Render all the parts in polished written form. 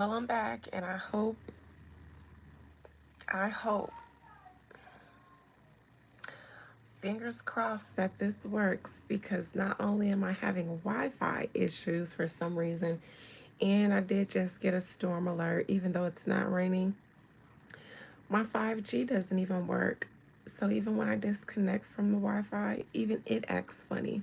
Well, I'm back, and I hope, fingers crossed that this works because not only am I having Wi-Fi issues for some reason, and I did just get a storm alert, even though it's not raining, my 5G doesn't even work. So even when I disconnect from the Wi-Fi, even it acts funny.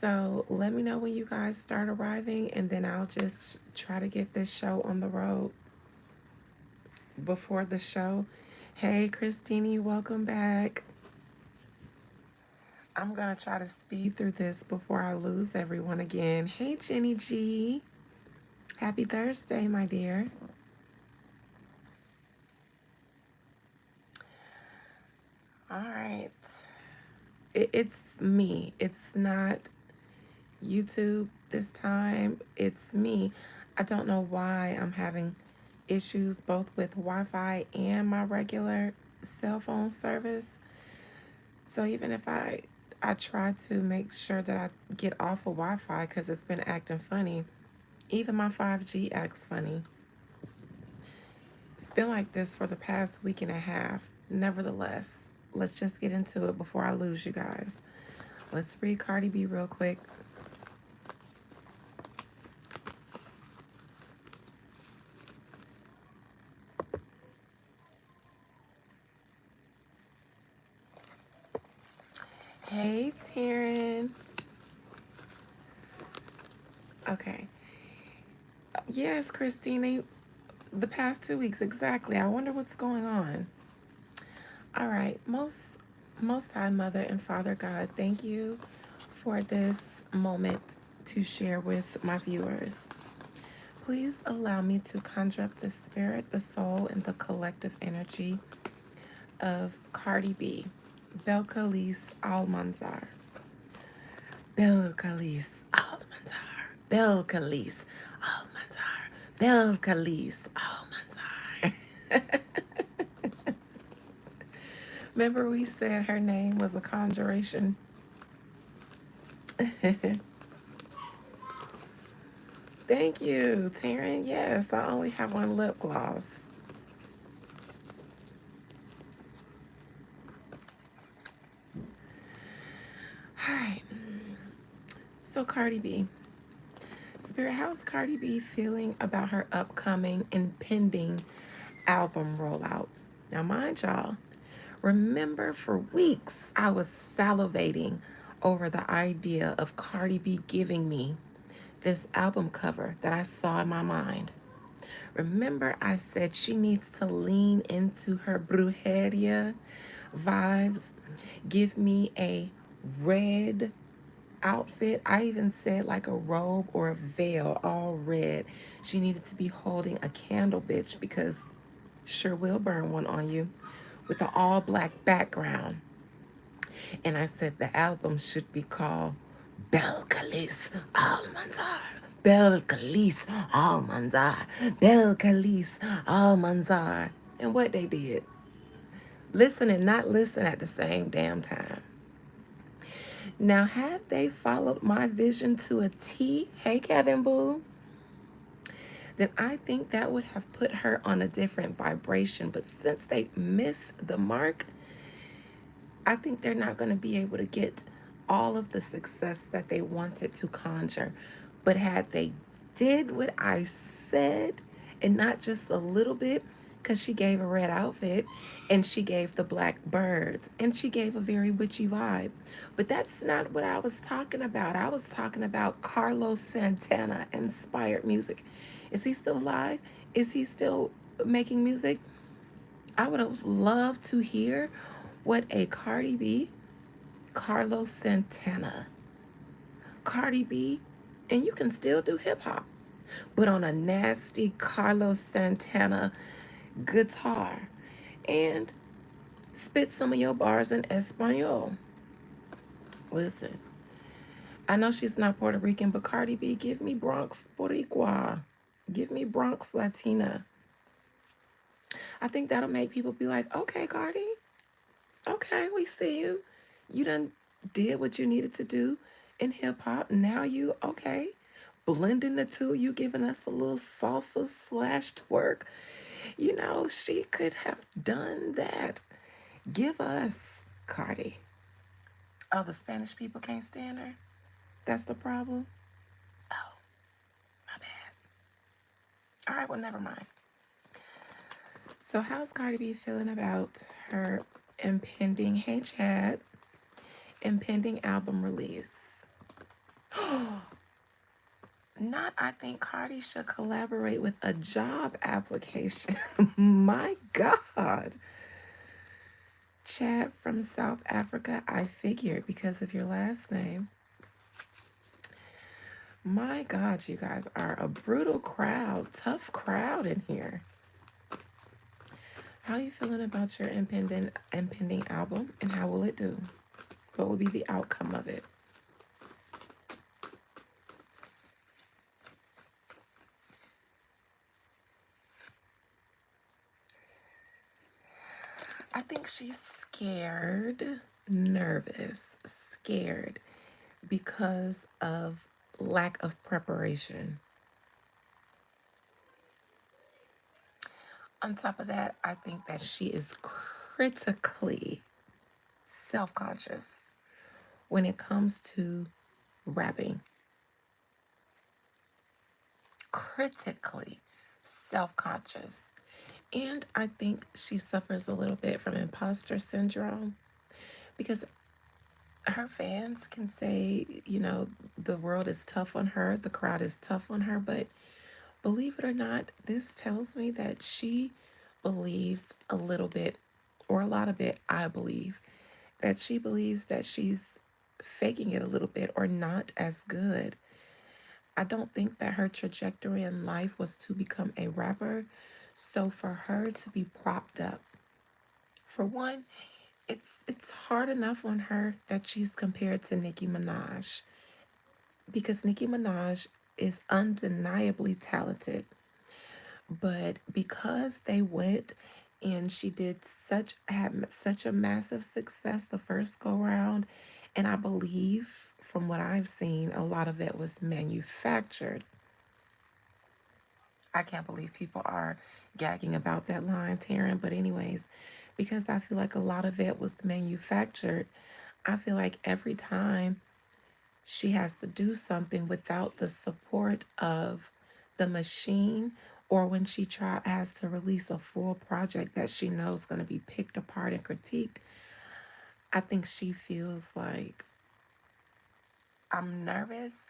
So let me know when you guys start arriving, and then I'll just try to get this show on the road before the show. Hey, Christine, welcome back. I'm gonna try to speed through this before I lose everyone again. Hey, Jenny G. Happy Thursday, my dear. All right. It's me. It's not YouTube this time. It's me. I don't know why I'm having issues both with Wi Fi and my regular cell phone service. So even if I try to make sure that I get off of Wi Fi because it's been acting funny, even my 5G acts funny. It's been like this for the past week and a half. Nevertheless, let's just get into it before I lose you guys. Let's read Cardi B real quick. Hey, Taryn. Okay. Yes, Christina. The past 2 weeks, exactly. I wonder what's going on. All right. Most High Mother and Father God, thank you for this moment to share with my viewers. Please allow me to conjure up the spirit, the soul, and the collective energy of Cardi B, Belcalis Almanzar. Belcalis Almanzar. Belcalis Almanzar. Belcalis Almanzar. Remember we said her name was a conjuration? Thank you, Taryn. Yes, I only have one lip gloss. All right. So Cardi B. Spirit, how's Cardi B feeling about her upcoming impending album rollout? Now, mind y'all, remember for weeks I was salivating over the idea of Cardi B giving me this album cover that I saw in my mind. Remember, I said she needs to lean into her brujeria vibes, give me a red outfit. I even said like a robe or a veil, all red. She needed to be holding a candle, bitch, because sure will burn one on you with an all black background. And I said the album should be called Belcalis Almanzar. Belcalis Almanzar. Belcalis Almanzar. And what they did, listen and not listen at the same damn time. Now, had they followed my vision to a T, hey Kevin Boo, then I think that would have put her on a different vibration. But since they missed the mark, I think they're not going to be able to get all of the success that they wanted to conjure. But had they did what I said and not just a little bit, because she gave a red outfit and she gave the black birds and she gave a very witchy vibe. But that's not what I was talking about. I was talking about Carlos Santana inspired music. Is he still alive? Is he still making music? I would have loved to hear what a Cardi B, Carlos Santana, Cardi B, and you can still do hip hop, but on a nasty Carlos Santana guitar and spit some of your bars in Espanol. Listen, I know she's not Puerto Rican, but Cardi B, give me Bronx Boricua. Give me Bronx Latina. I think that'll make people be like, okay, Cardi, okay, we see you. You done did what you needed to do in hip hop. Now you, okay. blending the two, you giving us a little salsa slash twerk. She could have done that. Give us Cardi. Oh, the Spanish people can't stand her? That's the problem? Oh, my bad. All right, well, never mind. So, how's Cardi B feeling about her impending, hey, Chad, impending album release? Not, I think Cardi should collaborate with a job application. My God. Chad from South Africa, I figured because of your last name. My God, you guys are a brutal crowd, tough crowd in here. How are you feeling about your impending album, and how will it do? What will be the outcome of it? I think she's scared, nervous, scared because of lack of preparation. On top of that, I think that she is critically self conscious when it comes to rapping. Critically self conscious. And I think she suffers a little bit from imposter syndrome because her fans can say, the world is tough on her, the crowd is tough on her, but believe it or not, this tells me that she believes a little bit, or a lot of it, I believe, that she believes that she's faking it a little bit or not as good. I don't think that her trajectory in life was to become a rapper. So for her to be propped up, for one, it's hard enough on her that she's compared to Nicki Minaj because Nicki Minaj is undeniably talented. But because they went and she did had such a massive success the first go round, and I believe from what I've seen, a lot of it was manufactured. I can't believe people are gagging about that line, Taryn. But anyways, because I feel like a lot of it was manufactured, I feel like every time she has to do something without the support of the machine, or when she has to release a full project that she knows is going to be picked apart and critiqued, I think she feels like I'm nervous,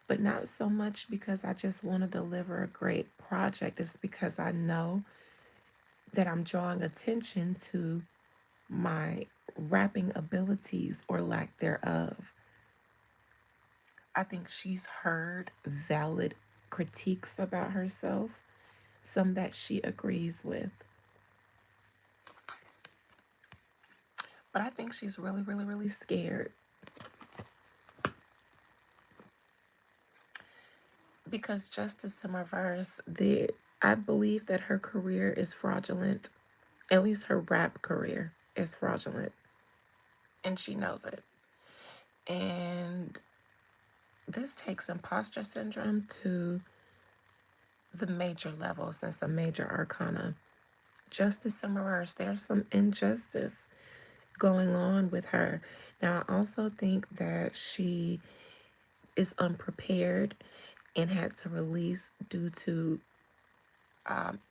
but not so much because I just want to deliver a great project. It's because I know that I'm drawing attention to my rapping abilities or lack thereof. I think she's heard valid critiques about herself, some that she agrees with. But I think she's really, really, really scared because justice in reverse, I believe that her career is fraudulent. At least her rap career is fraudulent. And she knows it. And this takes imposter syndrome to the major levels. That's a major arcana. Justice in reverse. There's some injustice going on with her. Now, I also think that she is unprepared and had to release due to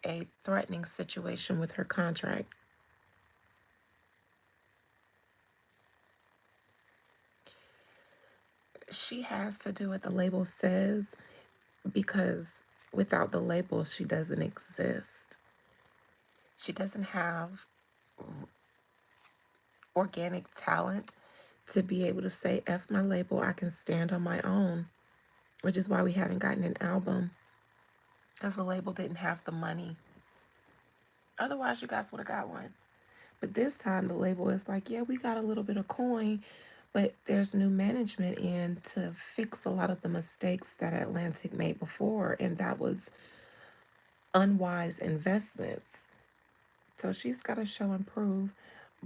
a threatening situation with her contract. She has to do what the label says because without the label, she doesn't exist. She doesn't have organic talent to be able to say, F my label, I can stand on my own, which is why we haven't gotten an album because the label didn't have the money. Otherwise, you guys would have got one. But this time, the label is like, yeah, we got a little bit of coin, but there's new management in to fix a lot of the mistakes that Atlantic made before, and that was unwise investments. So she's got to show and prove.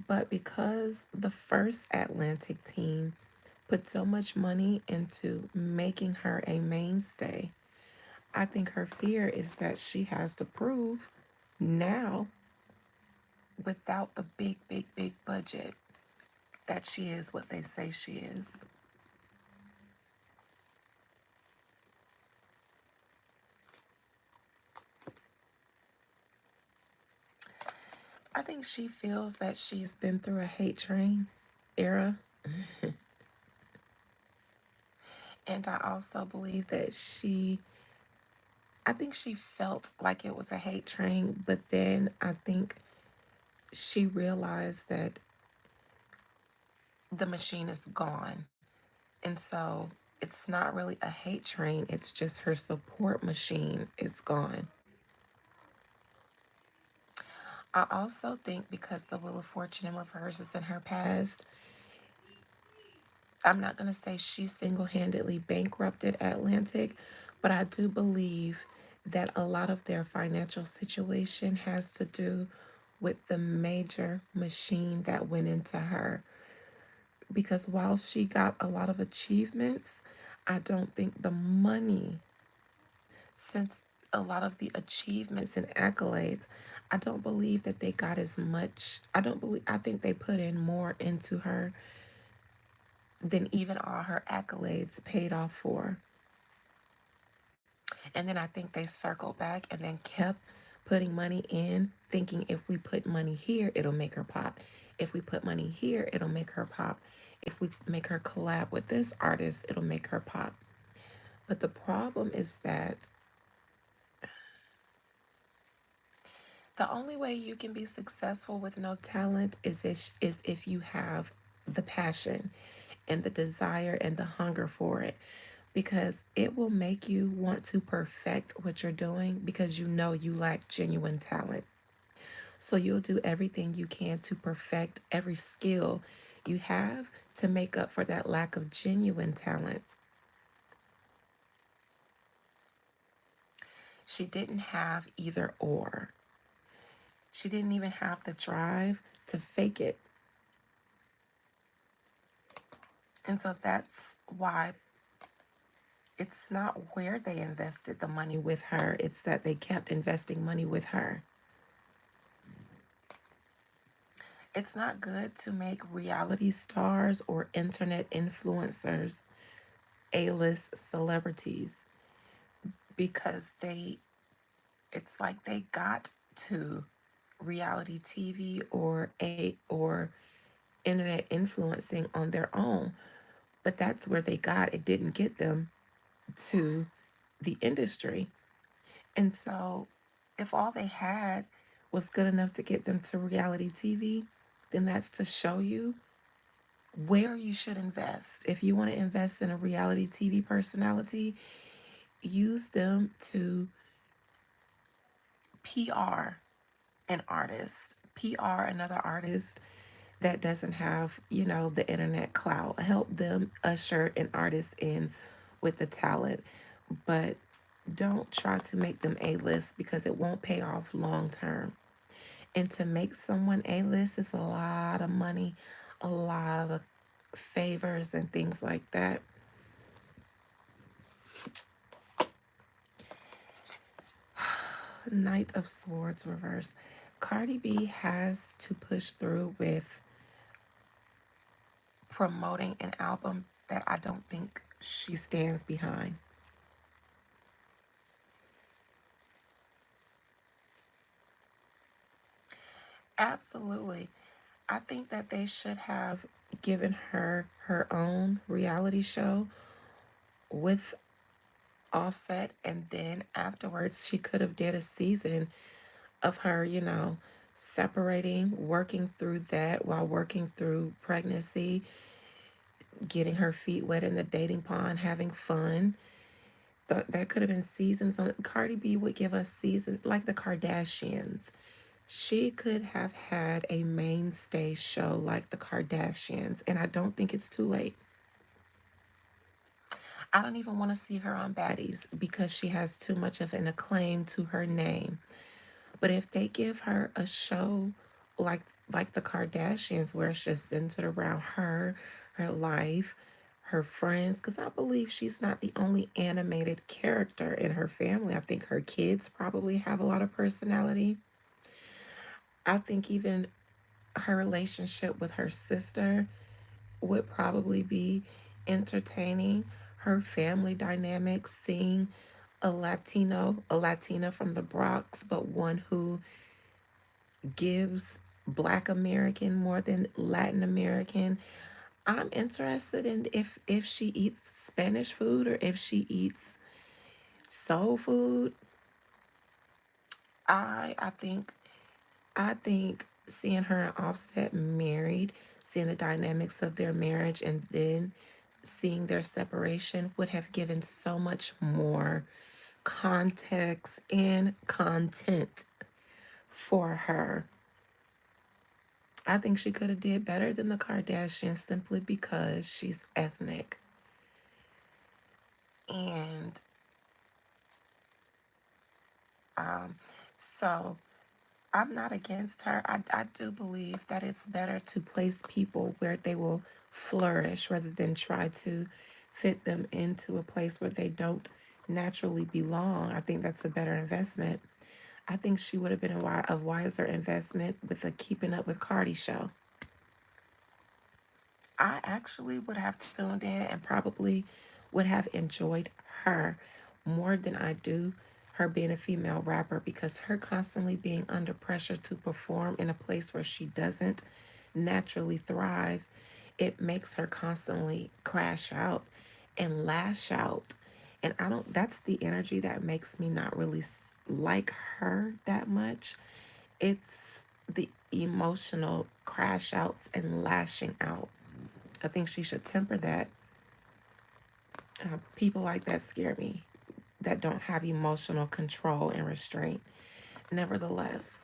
But because the first Atlantic team put so much money into making her a mainstay. I think her fear is that she has to prove now, without the big, big, big budget, that she is what they say she is. I think she feels that she's been through a hate train era. And I also believe that I think she felt like it was a hate train, but then I think she realized that the machine is gone. And so it's not really a hate train, it's just her support machine is gone. I also think because the Wheel of Fortune in reverse is in her past, I'm not going to say she single handedly bankrupted Atlantic, but I do believe that a lot of their financial situation has to do with the major machine that went into her. Because while she got a lot of achievements, I don't think the money, since a lot of the achievements and accolades, I don't believe that they got as much. I think they put in more into her than even all her accolades paid off for. And then I think they circled back and then kept putting money in, thinking if we put money here, it'll make her pop. If we put money here, it'll make her pop. If we make her collab with this artist, it'll make her pop. But the problem is that the only way you can be successful with no talent is if you have the passion and the desire and the hunger for it, because it will make you want to perfect what you're doing because you know you lack genuine talent. So you'll do everything you can to perfect every skill you have to make up for that lack of genuine talent. She didn't have either or. She didn't even have the drive to fake it. And so that's why it's not where they invested the money with her, it's that they kept investing money with her. It's not good to make reality stars or internet influencers A-list celebrities because it's like they got to reality TV or internet influencing on their own, but that's where they got. It didn't get them to the industry. And so if all they had was good enough to get them to reality TV, then that's to show you where you should invest. If you want to invest in a reality TV personality, use them to PR an artist, PR another artist that doesn't have, the internet clout. Help them usher an artist in with the talent, but don't try to make them A-list because it won't pay off long term. And to make someone A-list is a lot of money, a lot of favors and things like that. Knight of Swords reverse. Cardi B has to push through with promoting an album that I don't think she stands behind. Absolutely. I think that they should have given her her own reality show with Offset, and then afterwards she could have did a season of her, separating, working through that while working through pregnancy, getting her feet wet in the dating pond, having fun. That could have been seasons on. Cardi B would give us seasons like the Kardashians. She could have had a mainstay show like the Kardashians, and I don't think it's too late. I don't even want to see her on Baddies because she has too much of an acclaim to her name. But if they give her a show like like the Kardashians, where it's just centered around her, her life, her friends, because I believe she's not the only animated character in her family. I think her kids probably have a lot of personality. I think even her relationship with her sister would probably be entertaining. Her family dynamics, seeing a Latina from the Bronx, but one who gives Black American more than Latin American. I'm interested in if she eats Spanish food or if she eats soul food. I think seeing her and Offset married, seeing the dynamics of their marriage, and then seeing their separation would have given so much more context and content for her. I think she could have did better than the Kardashians simply because she's ethnic. And um, so I'm not against her. I do believe that it's better to place people where they will flourish rather than try to fit them into a place where they don't naturally belong. I think that's a better investment. I think she would have been a wiser investment with the Keeping Up with Cardi show. I actually would have tuned in and probably would have enjoyed her more than I do her being a female rapper, because her constantly being under pressure to perform in a place where she doesn't naturally thrive, it makes her constantly crash out and lash out. And I don't, that's the energy that makes me not really like her that much. It's the emotional crash outs and lashing out. I think she should temper that. People like that scare me, that don't have emotional control and restraint. Nevertheless,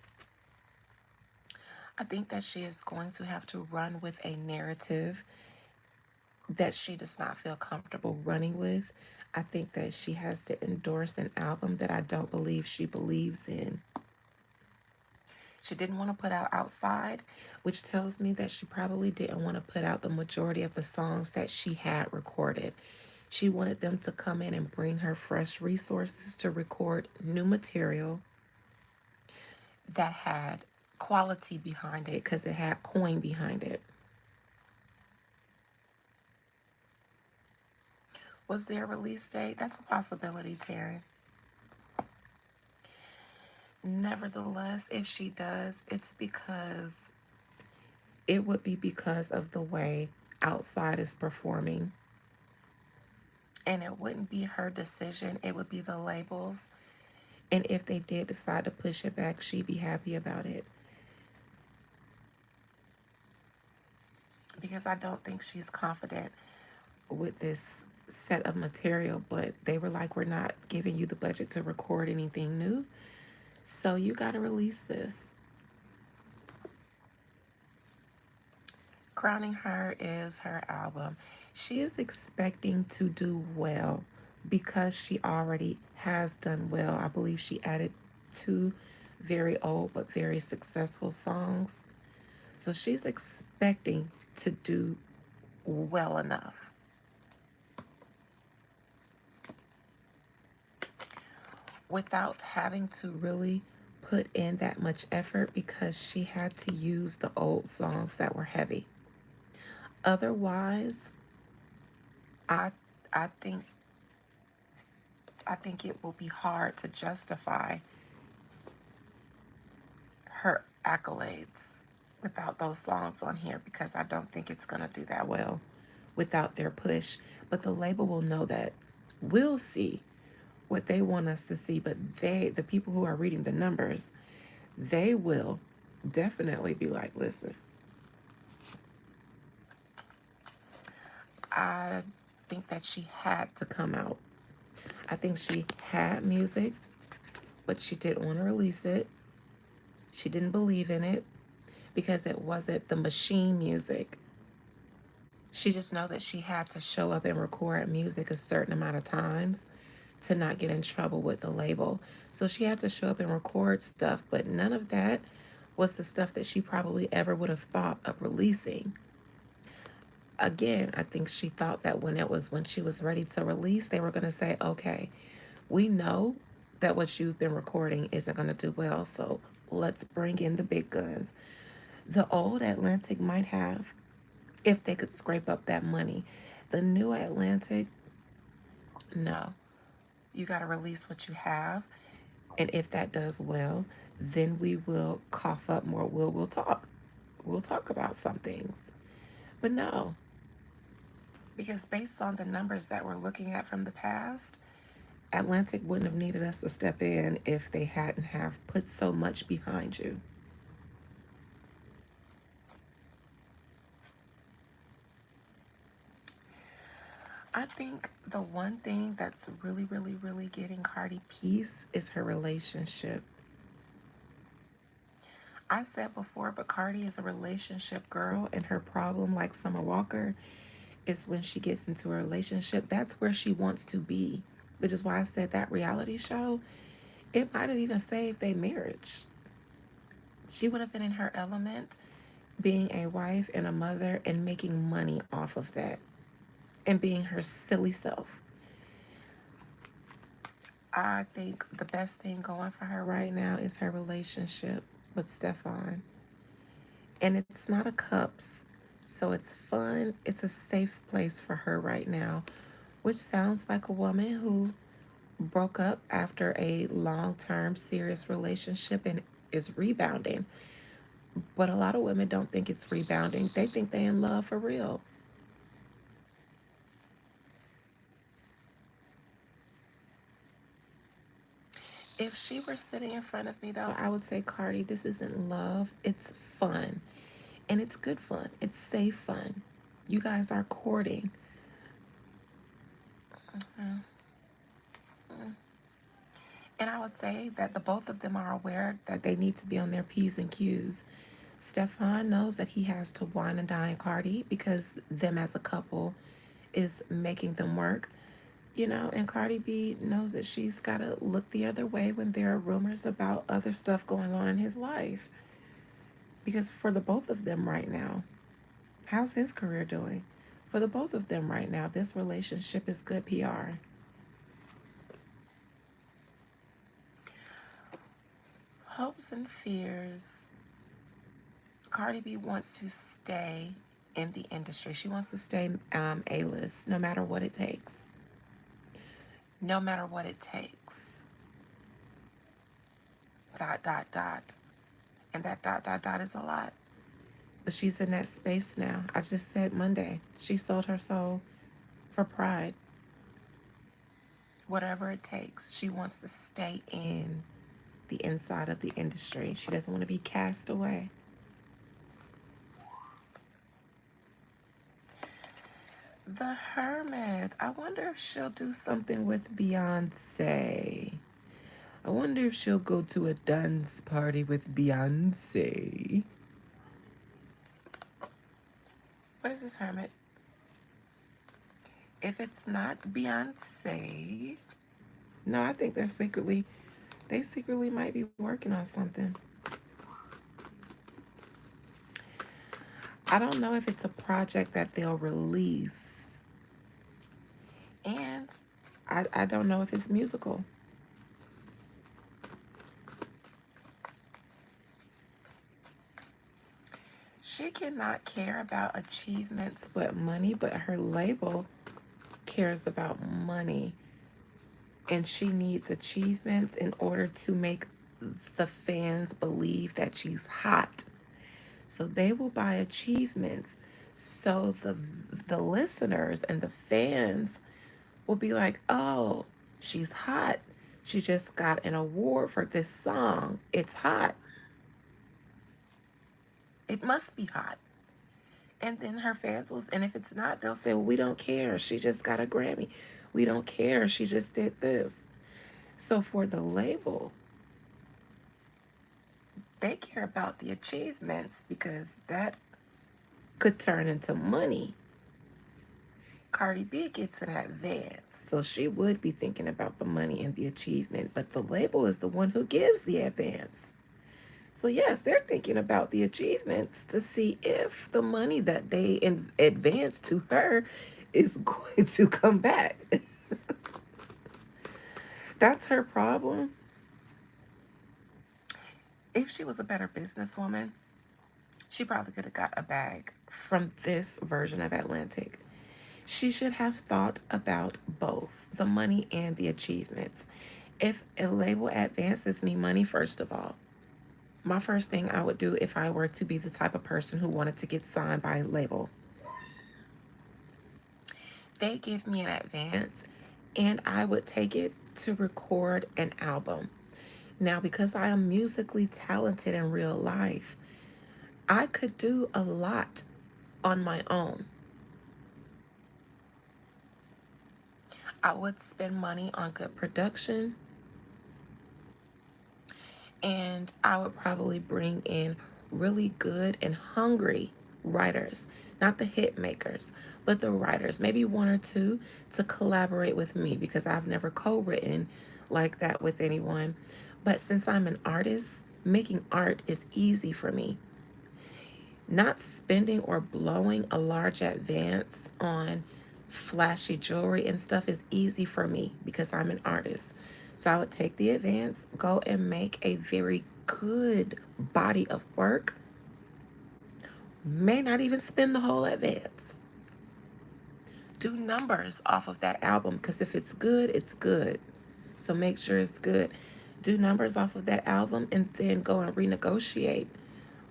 I think that she is going to have to run with a narrative that she does not feel comfortable running with. I think that she has to endorse an album that I don't believe she believes in. She didn't want to put out Outside, which tells me that she probably didn't want to put out the majority of the songs that she had recorded. She wanted them to come in and bring her fresh resources to record new material that had quality behind it because it had coin behind it. Was there a release date? That's a possibility, Taryn. Nevertheless, if she does, it would be because of the way Outside is performing. And it wouldn't be her decision, it would be the labels. And if they did decide to push it back, she'd be happy about it. Because I don't think she's confident with this set of material, but they were like, we're not giving you the budget to record anything new, so you got to release this. Crowning Her is her album. She is expecting to do well because she already has done well. I believe she added 2 very old but very successful songs. So she's expecting to do well enough. Without having to really put in that much effort, because she had to use the old songs that were heavy. Otherwise, I I think it will be hard to justify her accolades without those songs on here, because I don't think it's going to do that well without their push. But the label will know that. We'll see what they want us to see, but the people who are reading the numbers, they will definitely be like, listen, I think that she had to come out. I think she had music, but she didn't want to release it. She didn't believe in it because it wasn't the machine music. She just know that she had to show up and record music a certain amount of times to not get in trouble with the label. So she had to show up and record stuff, but none of that was the stuff that she probably ever would have thought of releasing. again, I think she thought that when she was ready to release, they were going to say, okay, we know that what you've been recording isn't going to do well, so let's bring in the big guns. The old Atlantic might have, if they could scrape up that money. The new Atlantic, no. You got to release what you have, and if that does well, then we will cough up more. We'll talk. We'll talk about some things. But no, because based on the numbers that we're looking at from the past, Atlantic wouldn't have needed us to step in if they hadn't have put so much behind you. I think the one thing that's really, really, really giving Cardi peace is her relationship. I said before, but Cardi is a relationship girl, and her problem, like Summer Walker, is when she gets into a relationship, that's where she wants to be. Which is why I said that reality show, it might have even saved their marriage. She would have been in her element, being a wife and a mother and making money off of that and being her silly self. I think the best thing going for her right now is her relationship with Stefan. And it's not a cups, so it's fun. It's a safe place for her right now, which sounds like a woman who broke up after a long-term serious relationship and is rebounding. But a lot of women don't think it's rebounding. They think they're in love for real. If she were sitting in front of me, though, I would say, Cardi, this isn't love. It's fun. And it's good fun. It's safe fun. You guys are courting. Mhm. And I would say that the both of them are aware that they need to be on their P's and Q's. Stefan knows that he has to wine and dine Cardi because them as a couple is making them work. And Cardi B knows that she's got to look the other way when there are rumors about other stuff going on in his life. Because for the both of them right now, how's his career doing? For the both of them right now, this relationship is good PR. Hopes and fears. Cardi B wants to stay in the industry. She wants to stay A-list no matter what it takes. No matter what it takes. Dot, dot, dot. And that dot, dot, dot is a lot. But she's in that space now. I just said Monday. She sold her soul for pride. Whatever it takes. She wants to stay in the inside of the industry. She doesn't want to be cast away. The Hermit. I wonder if she'll do something with Beyonce. I wonder if she'll go to a dance party with Beyonce. What is this, Hermit? If it's not Beyonce, no, I think they secretly might be working on something. I don't know if it's a project that they'll release. And I don't know if it's musical. She cannot care about achievements but money, but her label cares about money. And she needs achievements in order to make the fans believe that she's hot. So they will buy achievements. So the listeners and the fans will be like, oh, she's hot. She just got an award for this song. It's hot. It must be hot. And then her fans will, and if it's not, they'll say, well, we don't care. She just got a Grammy. We don't care. She just did this. So for the label, they care about the achievements because that could turn into money. Cardi B gets an advance, so she would be thinking about the money and the achievement, but the label is the one who gives the advance. So, yes, they're thinking about the achievements to see if the money that they advance to her is going to come back. That's her problem. If she was a better businesswoman, she probably could have got a bag from this version of Atlantic. She should have thought about both the money and the achievements. If a label advances me money, first of all, my first thing I would do if I were to be the type of person who wanted to get signed by a label, they give me an advance and I would take it to record an album. Now, because I am musically talented in real life, I could do a lot on my own. I would spend money on good production, and I would probably bring in really good and hungry writers, not the hit makers, but the writers, maybe one or two to collaborate with me because I've never co-written like that with anyone. But since I'm an artist, making art is easy for me. Not spending or blowing a large advance on flashy jewelry and stuff is easy for me because I'm an artist. So I would take the advance, go and make a very good body of work, may not even spend the whole advance. Do numbers off of that album because if it's good, it's good. So make sure it's good. Do numbers off of that album and then go and renegotiate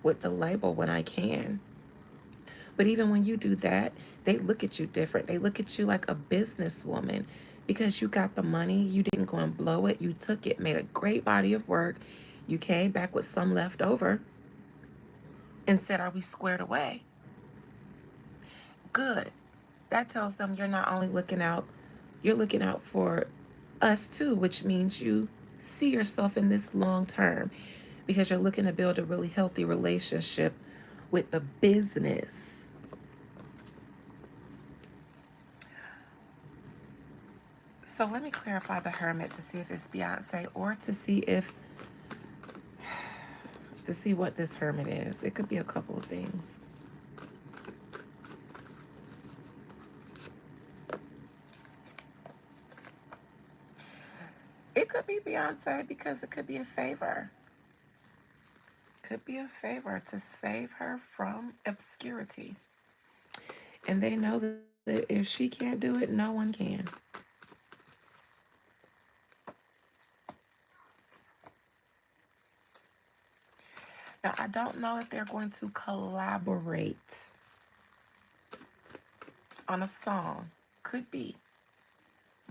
with the label when I can. But even when you do that, they look at you different. They look at you like a businesswoman because you got the money. You didn't go and blow it. You took it, made a great body of work. You came back with some left over and said, "Are we squared away?" Good. That tells them you're not only looking out, you're looking out for us too, which means you see yourself in this long term because you're looking to build a really healthy relationship with the business. So let me clarify the hermit to see if it's Beyonce or to see what this hermit is. It could be a couple of things. It could be Beyonce because it could be a favor. Could be a favor to save her from obscurity. And they know that if she can't do it, no one can. Now, I don't know if they're going to collaborate on a song. Could be.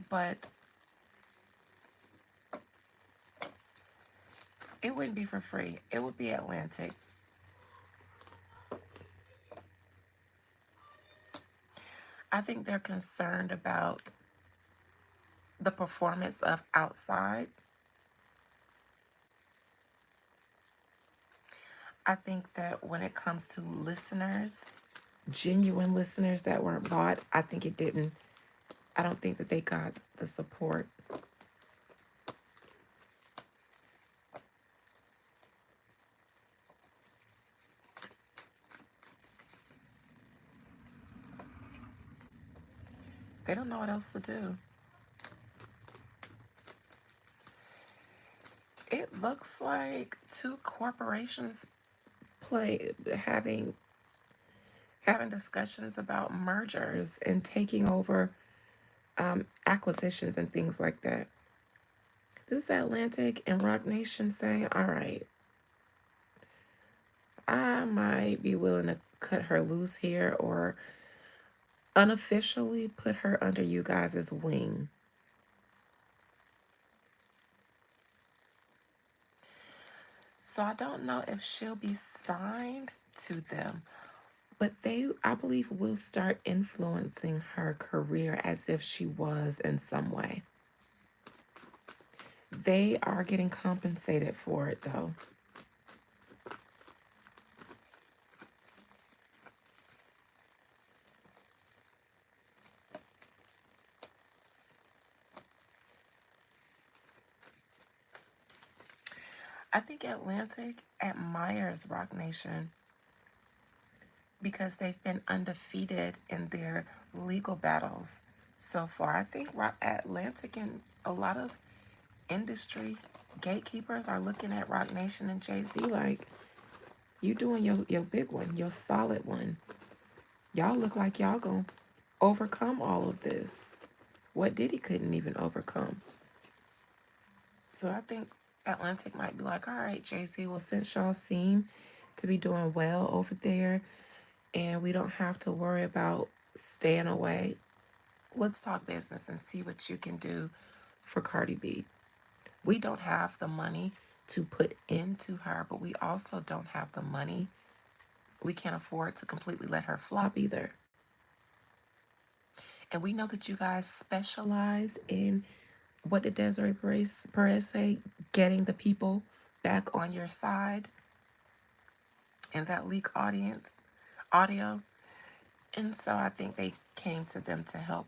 But it wouldn't be for free. It would be Atlantic. I think they're concerned about the performance of outside. I think that when it comes to listeners, genuine listeners that weren't bought, I don't think that they got the support. They don't know what else to do. It looks like two corporations play having discussions about mergers and taking over acquisitions and things like that. This is Atlantic and Rock Nation saying, all right, I might be willing to cut her loose here or unofficially put her under you guys' wing. So I don't know if she'll be signed to them, but they, I believe, will start influencing her career as if she was in some way. They are getting compensated for it, though. I think Atlantic admires Rock Nation because they've been undefeated in their legal battles so far. I think Atlantic and a lot of industry gatekeepers are looking at Rock Nation and Jay-Z like, you doing your big one, your solid one. Y'all look like y'all gonna overcome all of this. What Diddy couldn't even overcome. So I think Atlantic might be like, all right, Jay-Z, well, since y'all seem to be doing well over there and we don't have to worry about staying away, let's talk business and see what you can do for Cardi B. We don't have the money to put into her, but we also don't have the money. We can't afford to completely let her flop either. And we know that you guys specialize in, what did Desiree Perez say? Getting the people back on your side in that leak audio. And so I think they came to them to help.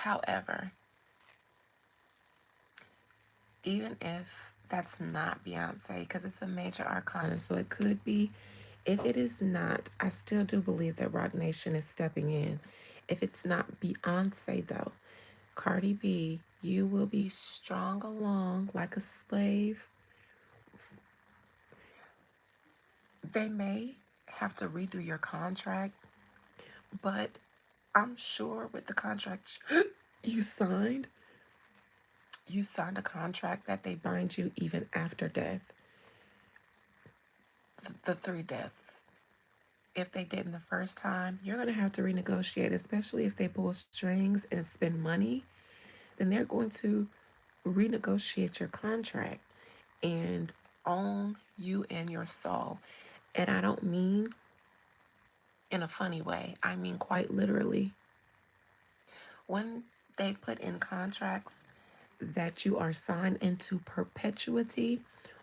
However, even if that's not Beyonce, because it's a major arcana, so it could be. If it is not, I still do believe that Rock Nation is stepping in. If it's not Beyonce, though, Cardi B, you will be strong along like a slave. They may have to redo your contract, but I'm sure with the contract you signed, you signed a contract that they bind you even after death. The three deaths. If they didn't the first time, you're going to have to renegotiate, especially if they pull strings and spend money. Then they're going to renegotiate your contract and own you and your soul. And I don't mean in a funny way, I mean quite literally. When they put in contracts that you are signed into perpetuity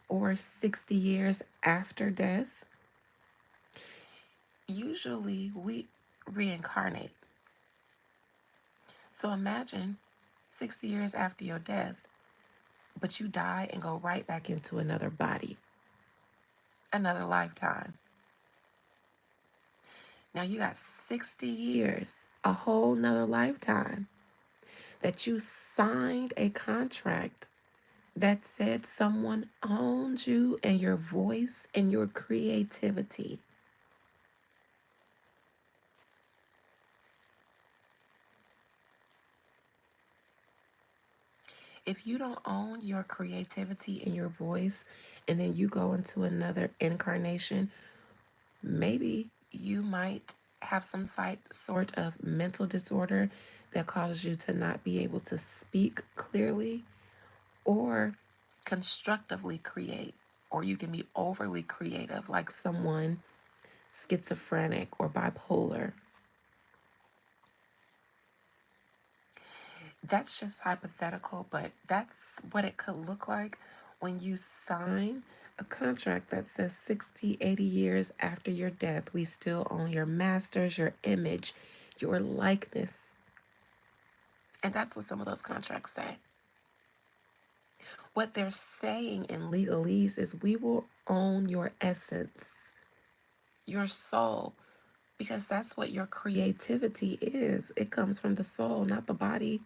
or 60 years after death, usually we reincarnate. So imagine 60 years after your death, but you die and go right back into another body, another lifetime. Now you got 60 years, a whole nother lifetime, that you signed a contract that said someone owns you and your voice and your creativity. If you don't own your creativity and your voice, and then you go into another incarnation, maybe you might have some sort of mental disorder that causes you to not be able to speak clearly or constructively create, or you can be overly creative, like someone schizophrenic or bipolar. That's just hypothetical, but that's what it could look like when you sign a contract that says 60, 80 years after your death, we still own your masters, your image, your likeness. And that's what some of those contracts say. What they're saying in legalese is we will own your essence, your soul, because that's what your creativity is. It comes from the soul, not the body.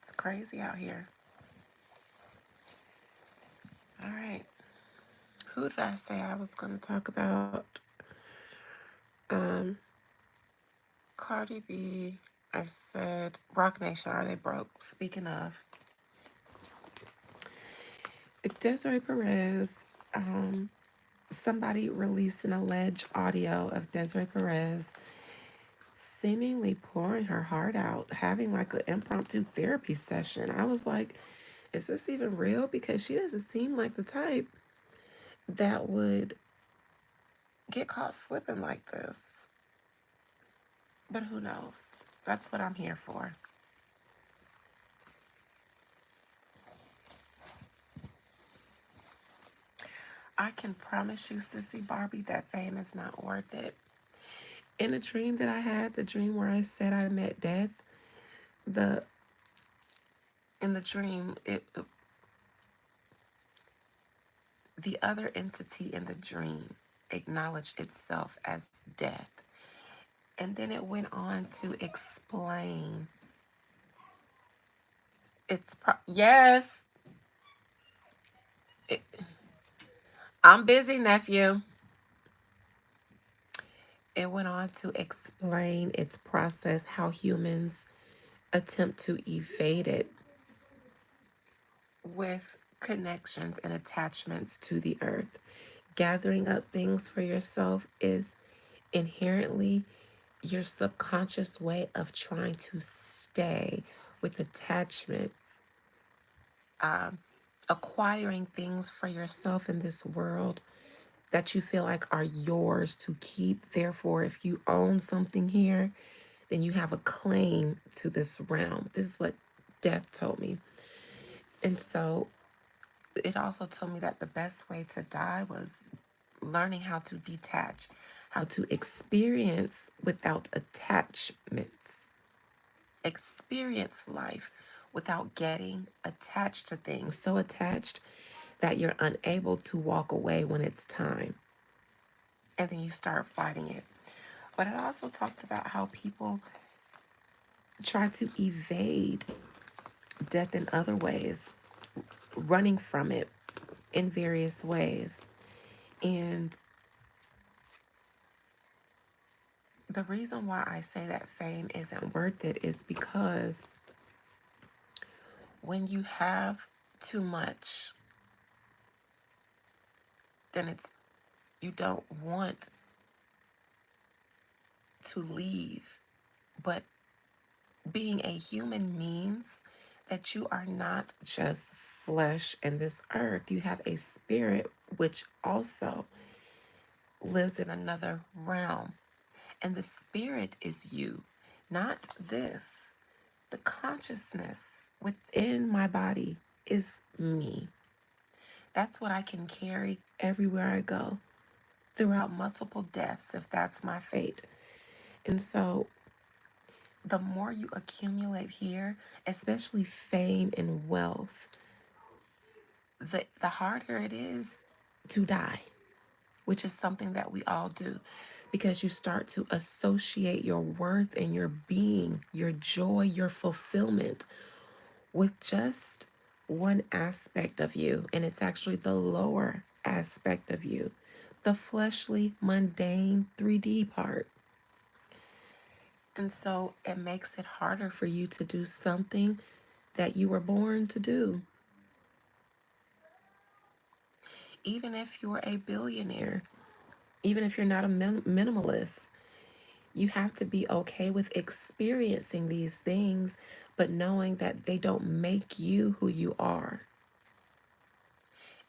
It's crazy out here. All right. Who did I say I was going to talk about? Um, Cardi B. I said Rock Nation. Are they broke? Speaking of, Desiree Perez. Somebody released an alleged audio of Desiree Perez seemingly pouring her heart out, having like an impromptu therapy session. I was like, is this even real? Because she doesn't seem like the type that would get caught slipping like this. But who knows? That's what I'm here for. I can promise you, Sissy Barbie, that fame is not worth it. In a dream that I had, the dream where I said I met death, the in the dream, the other entity in the dream acknowledged itself as death. And then it went on to explain yes, it, I'm busy, nephew. It went on to explain its process, how humans attempt to evade it with connections and attachments to the earth. Gathering up things for yourself is inherently your subconscious way of trying to stay with attachments, um, acquiring things for yourself in this world that you feel like are yours to keep. Therefore, if you own something here, then you have a claim to this realm. This is what death told me. And so it also told me that the best way to die was learning how to detach, how to experience without attachments, experience life without getting attached to things, so attached that you're unable to walk away when it's time. And then you start fighting it. But it also talked about how people try to evade death in other ways, running from it in various ways. And the reason why I say that fame isn't worth it is because when you have too much, then you don't want to leave. But being a human means that you are not just flesh in this earth. You have a spirit which also lives in another realm. And the spirit is you, not this. The consciousness within my body is me. That's what I can carry everywhere I go throughout multiple deaths if that's my fate. And so the more you accumulate here, especially fame and wealth, the harder it is to die, which is something that we all do, because you start to associate your worth and your being, your joy, your fulfillment with just one aspect of you. And it's actually the lower aspect of you, the fleshly, mundane 3D part. And so it makes it harder for you to do something that you were born to do. Even if you're a billionaire, even if you're not a minimalist, you have to be okay with experiencing these things, but knowing that they don't make you who you are.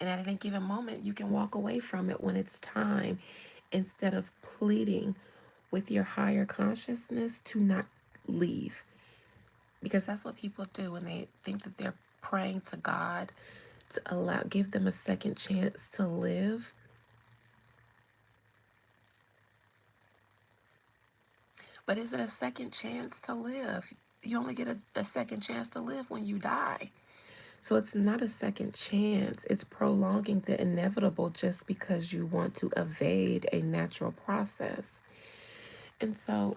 And at any given moment, you can walk away from it when it's time, instead of pleading with your higher consciousness to not leave. Because that's what people do when they think that they're praying to God to give them a second chance to live. But is it a second chance to live? You only get a second chance to live when you die. So it's not a second chance. It's prolonging the inevitable just because you want to evade a natural process. And so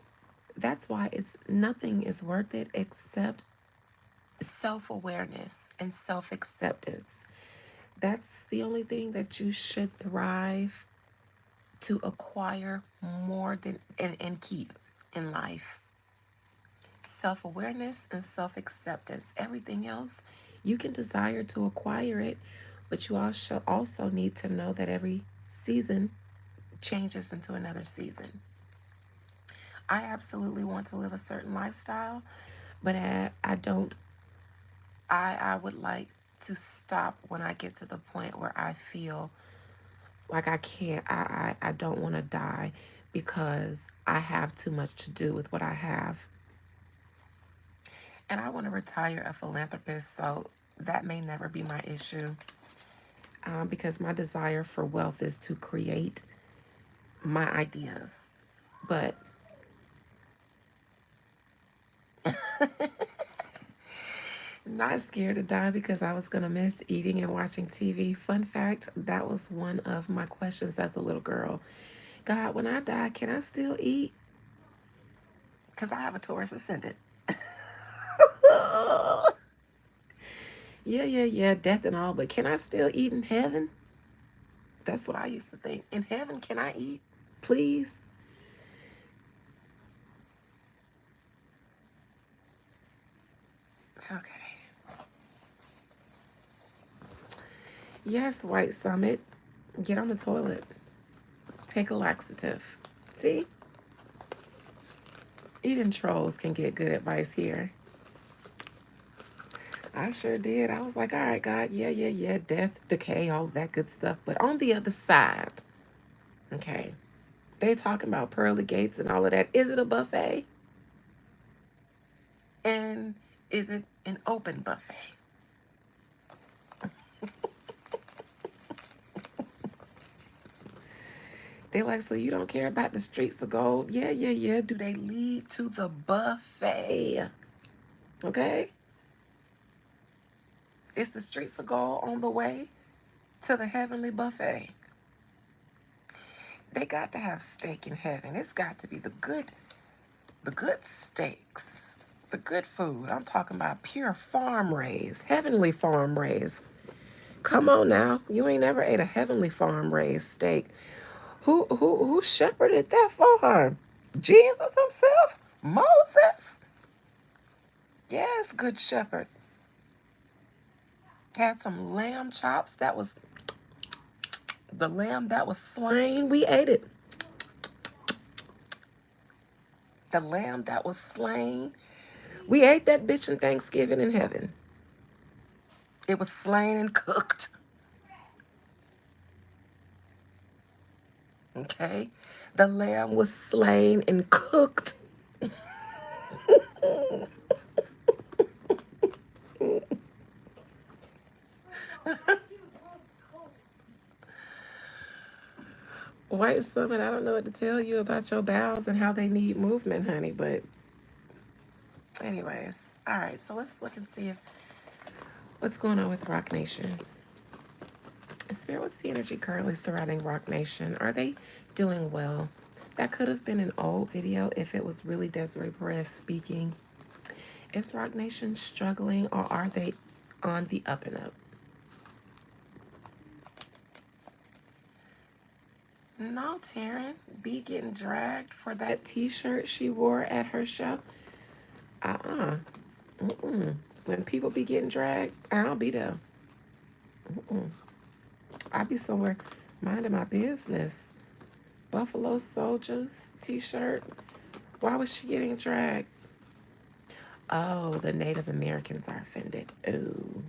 that's why nothing is worth it except self-awareness and self-acceptance. That's the only thing that you should thrive to acquire more than and keep in life. Self-awareness and self-acceptance. Everything else, you can desire to acquire it, but you also need to know that every season changes into another season. I absolutely want to live a certain lifestyle, but I don't. I would like to stop when I get to the point where I feel like I can't. I don't want to die because I have too much to do with what I have. And I want to retire a philanthropist, so that may never be my issue. because my desire for wealth is to create my ideas. But not scared to die because I was going to miss eating and watching TV. Fun fact, that was one of my questions as a little girl. God, when I die, can I still eat? Because I have a Taurus ascendant. Yeah, death and all, but can I still eat in heaven? That's what I used to think. In heaven, can I eat? Please? Okay. Yes, White Summit. Get on the toilet. Take a laxative. See? Even trolls can get good advice here. I sure did. I was like, all right, God, yeah. Death, decay, all that good stuff. But on the other side, okay, they talking about pearly gates and all of that. Is it a buffet? And is it an open buffet? They like, so you don't care about the streets of gold? Yeah. Do they lead to the buffet? Okay? Is the streets of gold on the way to the heavenly buffet? They got to have steak in heaven. It's got to be the good steaks, the good food. I'm talking about pure farm raised, heavenly farm raised. Come on now, you ain't never ate a heavenly farm raised steak. Who shepherded that farm? Jesus himself? Moses? Yes, good shepherd. Had some lamb chops. That was the lamb that was slain. We ate it. The lamb that was slain. We ate that bitch in Thanksgiving in heaven. It was slain and cooked. Okay? The lamb was slain and cooked. White Summit, I don't know what to tell you about your bowels and how they need movement, honey, but anyways. All right, so let's look and see if what's going on with Rock Nation. Spirit, what's the energy currently surrounding Rock Nation? Are they doing well? That could have been an old video if it was really Desiree Perez speaking. Is Rock Nation struggling or are they on the up and up? No, Taryn. B getting dragged for that t-shirt she wore at her show. Uh-uh. Mm-mm. When people be getting dragged, I don't be there. Mm-mm. I be somewhere minding my business. Buffalo Soldiers t-shirt. Why was she getting dragged? Oh, the Native Americans are offended. Ooh.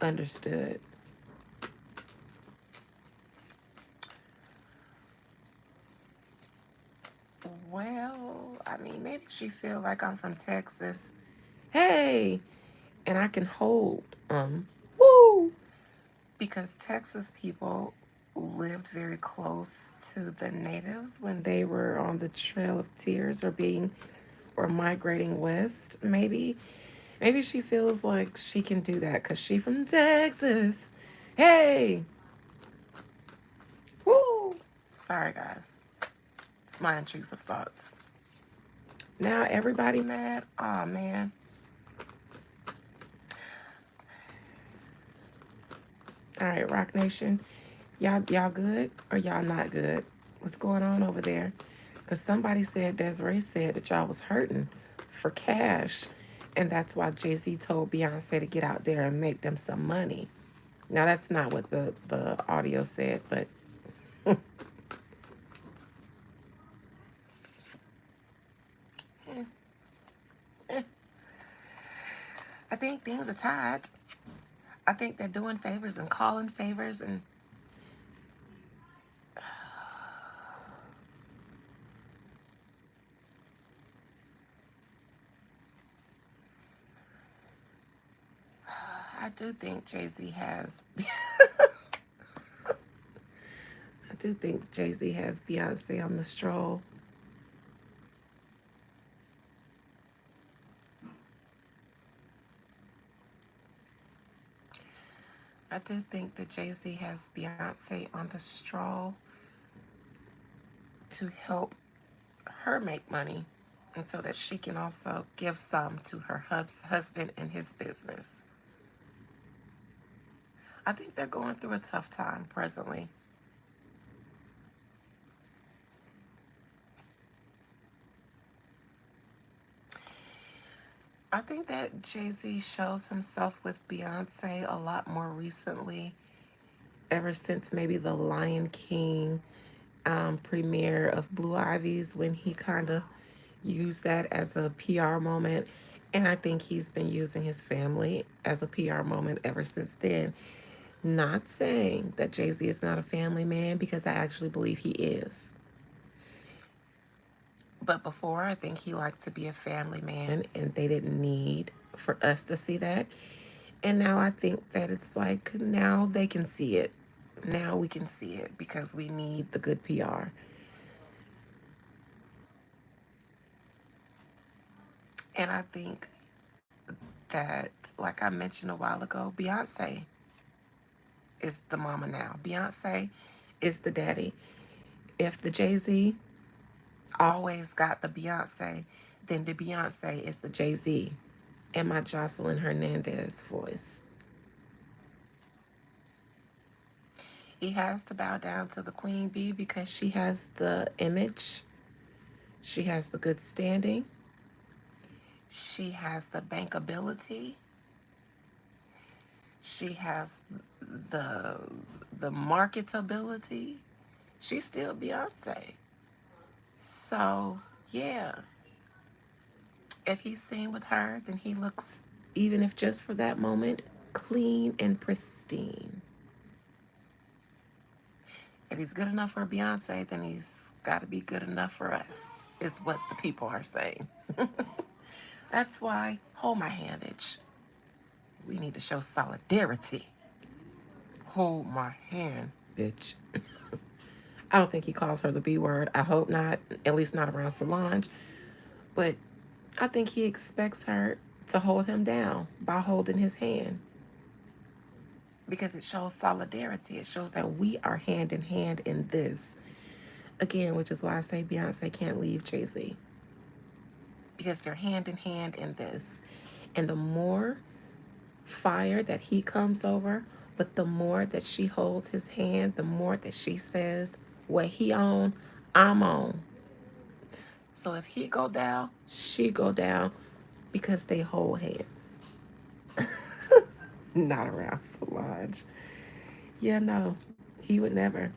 Understood. Well, I mean, maybe she feel like I'm from Texas. Hey, and I can hold woo, because Texas people lived very close to the natives when they were on the Trail of Tears or migrating west. Maybe she feels like she can do that because she from Texas. Hey, woo. Sorry, guys. It's my intrusive thoughts. Now everybody mad? Aw, man. All right, Rock Nation. Y'all good or y'all not good? What's going on over there? Because somebody said, Desiree said that y'all was hurting for cash. And that's why Jay-Z told Beyonce to get out there and make them some money. Now, that's not what the audio said, but... I think things are tied. I think they're doing favors and calling favors and... I do think Jay-Z has I do think Jay-Z has Beyonce on the stroll. I do think that Jay-Z has Beyonce on the stroll to help her make money and so that she can also give some to her husband and his business. I think they're going through a tough time presently. I think that Jay-Z shows himself with Beyonce a lot more recently, ever since maybe the Lion King premiere of Blue Ivy's, when he kind of used that as a PR moment. And I think he's been using his family as a PR moment ever since then. Not saying that Jay-Z is not a family man, because I actually believe he is. But before, I think he liked to be a family man, and they didn't need for us to see that. And now I think that it's like, now they can see it. Now we can see it because we need the good PR. And I think that, like I mentioned a while ago, Beyonce is the mama now. Beyonce is the daddy. If the Jay-Z always got the Beyonce, then the Beyonce is the Jay-Z. And my Jocelyn Hernandez voice. He has to bow down to the Queen Bee because she has the image, she has the good standing, she has the bankability, she has the marketability. She's still Beyonce. So yeah, if he's seen with her, then he looks, even if just for that moment, clean and pristine. If he's good enough for Beyonce, then he's got to be good enough for us, is what the people are saying. That's why, hold my hand, bitch. We need to show solidarity. Hold my hand, bitch. I don't think he calls her the B word. I hope not, at least not around Solange. But I think he expects her to hold him down by holding his hand, because it shows solidarity. It shows that we are hand in hand in this. Again, which is why I say Beyonce can't leave Jay-Z, because they're hand in hand in this. And the more fire that he comes over, but the more that she holds his hand, the more that she says, what he on, I'm on. So if he go down, she go down, because they hold hands. Not around Solange. Yeah, no, he would never.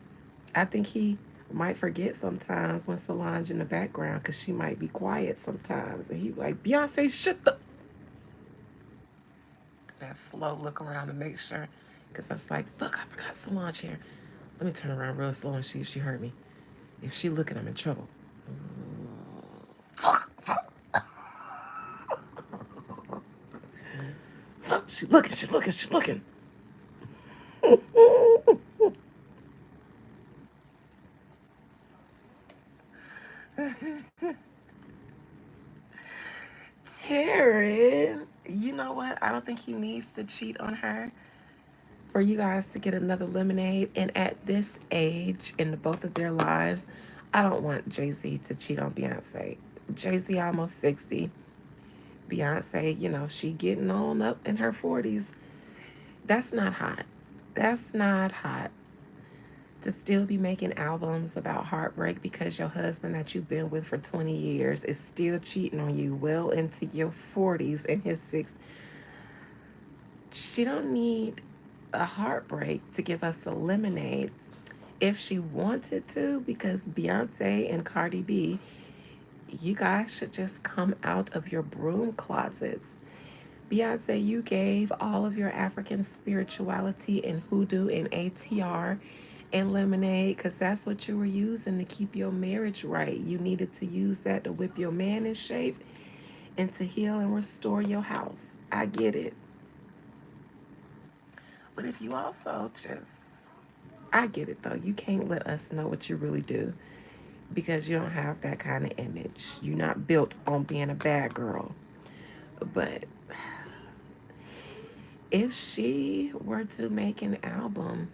I think he might forget sometimes when Solange in the background, because she might be quiet sometimes. And he like, Beyonce, shut the... That slow look around to make sure. Because I was like, fuck, I forgot Solange here. Let me turn around real slow and see if she heard me. If she looking, I'm in trouble. Fuck, fuck. Fuck, she looking, she looking, she looking. Taryn, you know what? I don't think he needs to cheat on her for you guys to get another lemonade. And at this age in both of their lives, I don't want Jay-Z to cheat on Beyonce. Jay-Z almost 60. Beyonce, she getting on up in her 40s. That's not hot. That's not hot. To still be making albums about heartbreak because your husband that you've been with for 20 years is still cheating on you well into your 40s and his 60s. She don't need a heartbreak to give us a lemonade. If she wanted to, because Beyonce and Cardi B, you guys should just come out of your broom closets. Beyonce, you gave all of your African spirituality and hoodoo and ATR and lemonade, because that's what you were using to keep your marriage right. You needed to use that to whip your man in shape and to heal and restore your house. I get it. But if you also just, I get it though. You can't let us know what you really do because you don't have that kind of image. You're not built on being a bad girl. But if she were to make an album,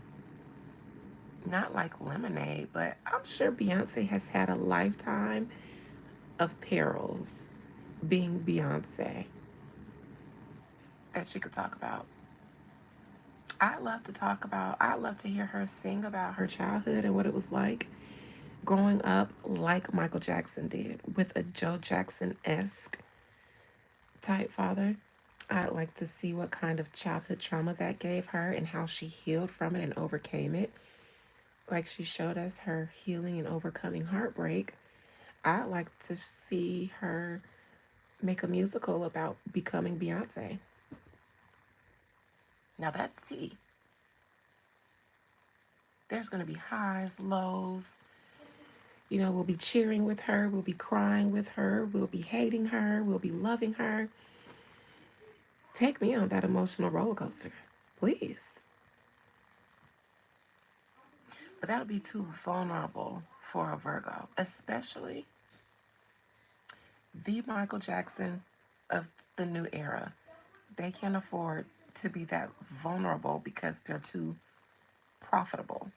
not like Lemonade, but I'm sure Beyonce has had a lifetime of perils being Beyonce that she could talk about. I'd love to hear her sing about her childhood and what it was like growing up like Michael Jackson did with a Joe Jackson esque type father. I'd like to see what kind of childhood trauma that gave her and how she healed from it and overcame it. Like she showed us her healing and overcoming heartbreak. I'd like to see her make a musical about becoming Beyonce. Now that's T. There's going to be highs, lows. We'll be cheering with her, we'll be crying with her, we'll be hating her, we'll be loving her. Take me on that emotional roller coaster, please. But that'll be too vulnerable for a Virgo, especially the Michael Jackson of the new era. They can't afford to be that vulnerable because they're too profitable.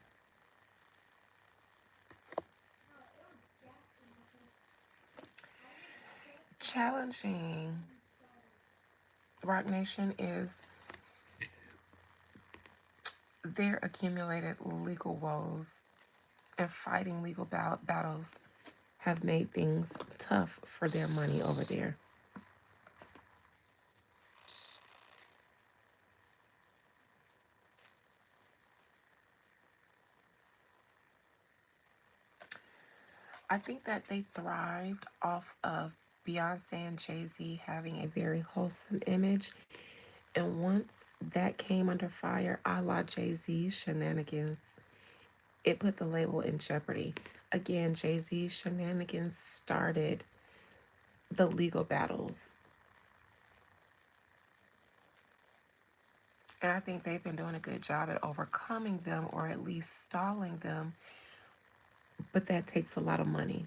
Challenging Rock Nation is their accumulated legal woes and fighting legal battles have made things tough for their money over there. I think that they thrived off of Beyonce and Jay-Z having a very wholesome image. And once that came under fire, a la Jay-Z's shenanigans, it put the label in jeopardy. Again, Jay-Z's shenanigans started the legal battles. And I think they've been doing a good job at overcoming them or at least stalling them. But that takes a lot of money.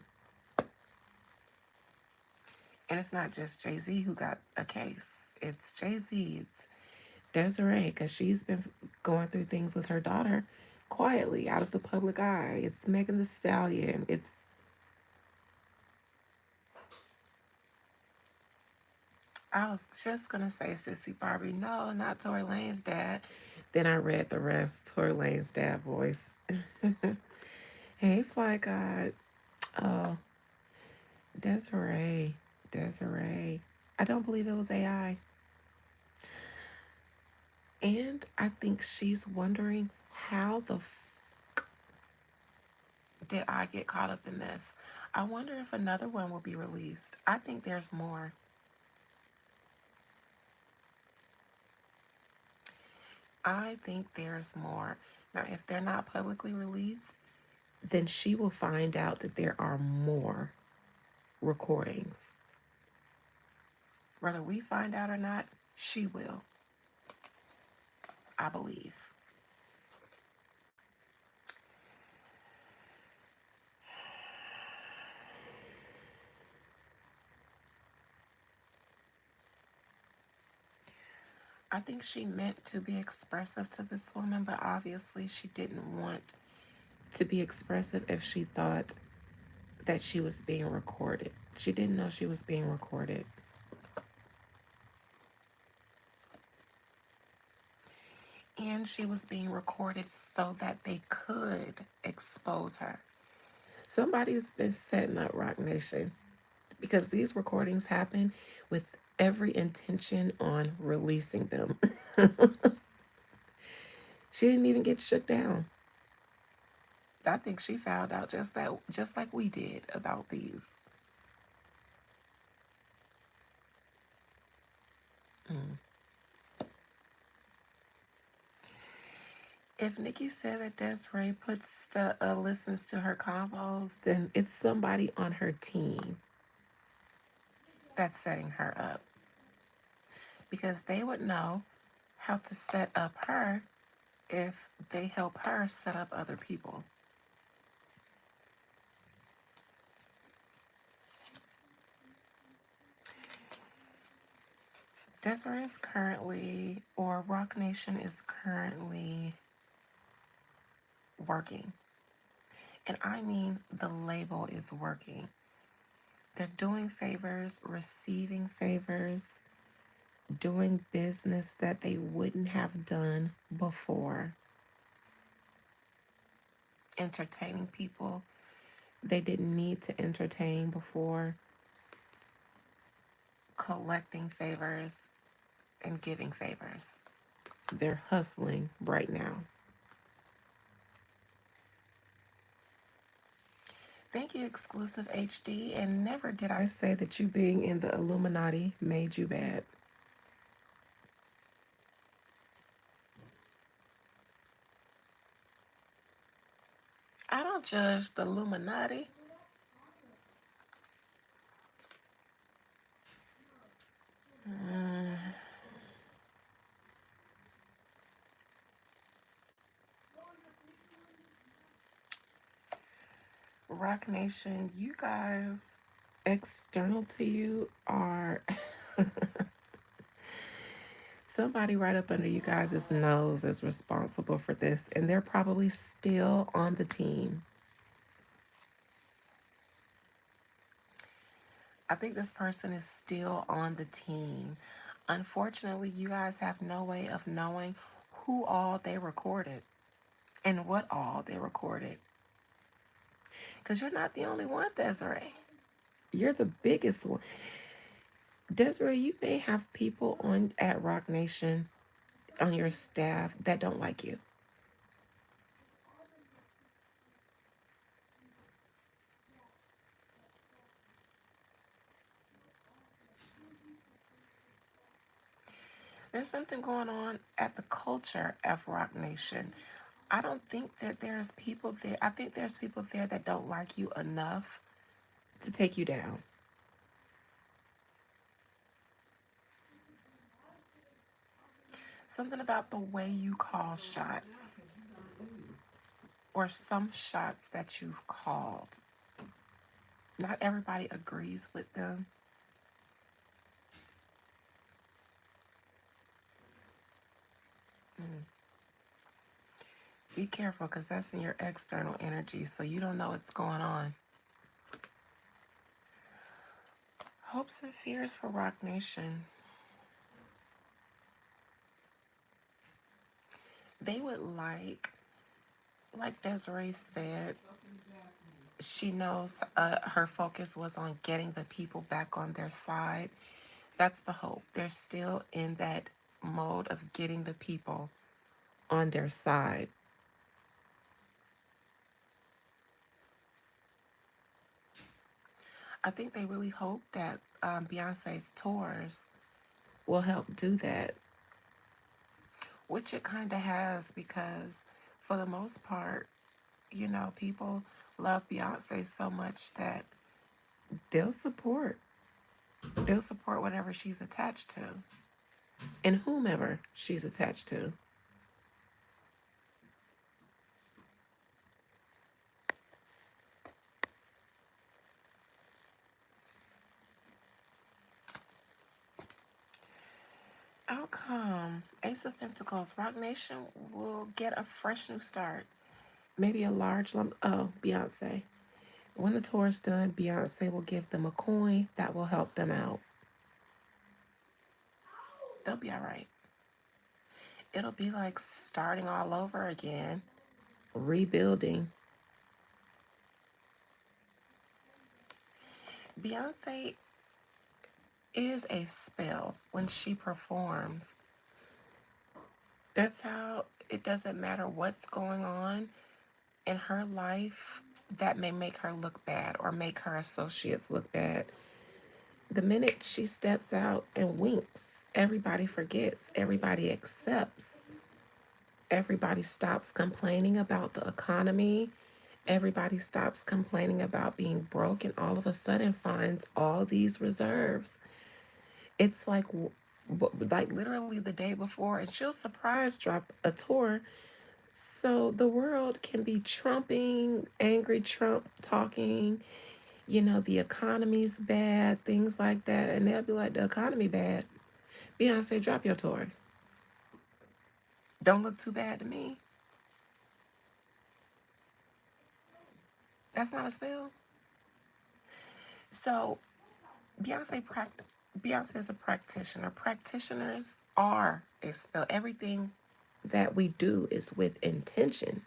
And it's not just Jay-Z who got a case. It's Jay-Z, it's Desiree, because she's been going through things with her daughter quietly out of the public eye. It's Megan the Stallion. I was just gonna say Sissy Barbie. No, not Tory Lane's dad. Then I read the rest. Tory Lane's dad voice. Hey, Fly God. Oh, Desiree. Desiree. I don't believe it was AI. And I think she's wondering how the did I get caught up in this? I wonder if another one will be released. I think there's more. I think there's more. Now, if they're not publicly released, then she will find out that there are more recordings. Whether we find out or not, she will, I believe. I think she meant to be expressive to this woman, but obviously she didn't want to be expressive if she thought that she was being recorded. She didn't know she was being recorded. And she was being recorded so that they could expose her. Somebody's been setting up Rock Nation because these recordings happen with every intention on releasing them. She didn't even get shook down. I think she found out just like we did about these. Mm. If Nikki said that Desiree listens to her convos, then it's somebody on her team that's setting her up because they would know how to set up her if they help her set up other people. Desiree is currently, or Rock Nation is currently working. And I mean, the label is working. They're doing favors, receiving favors, doing business that they wouldn't have done before, entertaining people they didn't need to entertain before, collecting favors and giving favors. They're hustling right now. Thank you, Exclusive HD. And never did I say that you being in the Illuminati made you bad. I don't judge the Illuminati. Mm, Rock Nation, you guys, external to you are somebody right up under you guys' nose is responsible for this, and they're probably still on the team. I think this person is still on the team. Unfortunately, you guys have no way of knowing who all they recorded and what all they recorded. Because you're not the only one, Desiree. You're the biggest one. Desiree, you may have people on at Rock Nation on your staff that don't like you. There's something going on at the culture of Rock Nation. I don't think that there's people there. I think there's people there that don't like you enough to take you down. Something about the way you call shots or some shots that you've called. Not everybody agrees with them. Mm. Be careful because that's in your external energy, so you don't know what's going on. Hopes and fears for Rock Nation. They would like Desiree said, she knows her focus was on getting the people back on their side. That's the hope. They're still in that mode of getting the people on their side. I think they really hope that Beyonce's tours will help do that, which it kind of has because for the most part, people love Beyonce so much that they'll support they'll support whatever she's attached to and whomever she's attached to. Outcome: Ace of Pentacles. Rock Nation will get a fresh new start. Maybe a large lump. Oh, Beyonce. When the tour's done, Beyonce will give them a coin that will help them out. They'll be all right. It'll be like starting all over again, rebuilding. Beyonce is a spell when she performs. That's how it doesn't matter what's going on in her life that may make her look bad or make her associates look bad. The minute she steps out and winks, everybody forgets, everybody accepts, everybody stops complaining about the economy, everybody stops complaining about being broke, and all of a sudden finds all these reserves. It's like literally the day before, and she'll surprise drop a tour So the world can be trumping, angry Trump talking, you know, the economy's bad, things like that. And they'll be like, the economy bad. Beyonce, drop your toy. Don't look too bad to me. That's not a spell. So Beyonce is a practitioner. Practitioners are a spell. Everything that we do is with intention.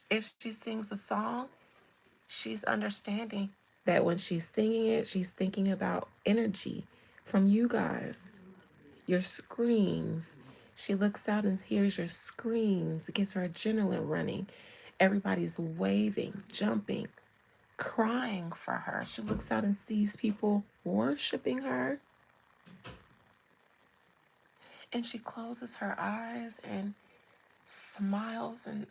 If she sings a song, she's understanding that when she's singing it, she's thinking about energy from you guys, your screams. She looks out and hears your screams. It gets her adrenaline running. Everybody's waving, jumping, crying for her. She looks out and sees people worshiping her. And she closes her eyes and smiles and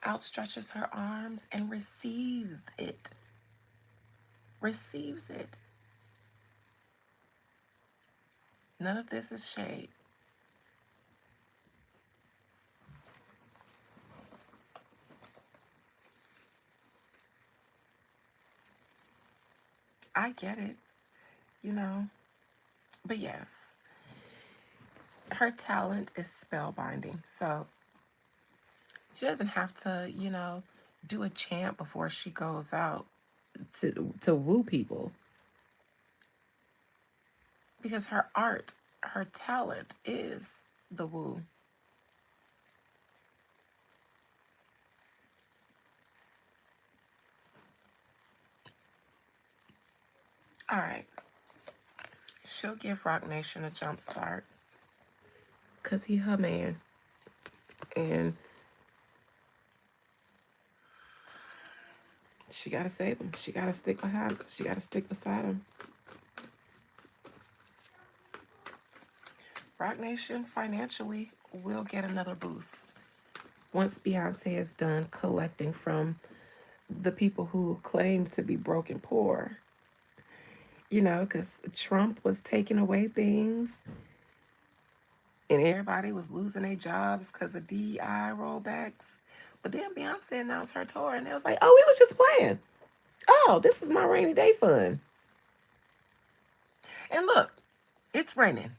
outstretches her arms and receives it. Receives it. None of this is shade. I get it, you know. But yes, her talent is spellbinding. So she doesn't have to, you know, do a chant before she goes out to woo people. Because her art, her talent is the woo. All right. She'll give Rock Nation a jump start. Because he her man. And she got to save him. She got to stick behind. She got to stick beside him. Rock Nation financially will get another boost once Beyonce is done collecting from the people who claim to be broke and poor. You know, because Trump was taking away things and everybody was losing their jobs because of DEI rollbacks. But then Beyonce announced her tour and it was like, oh, we was just playing. Oh, this is my rainy day fund. And look, it's raining.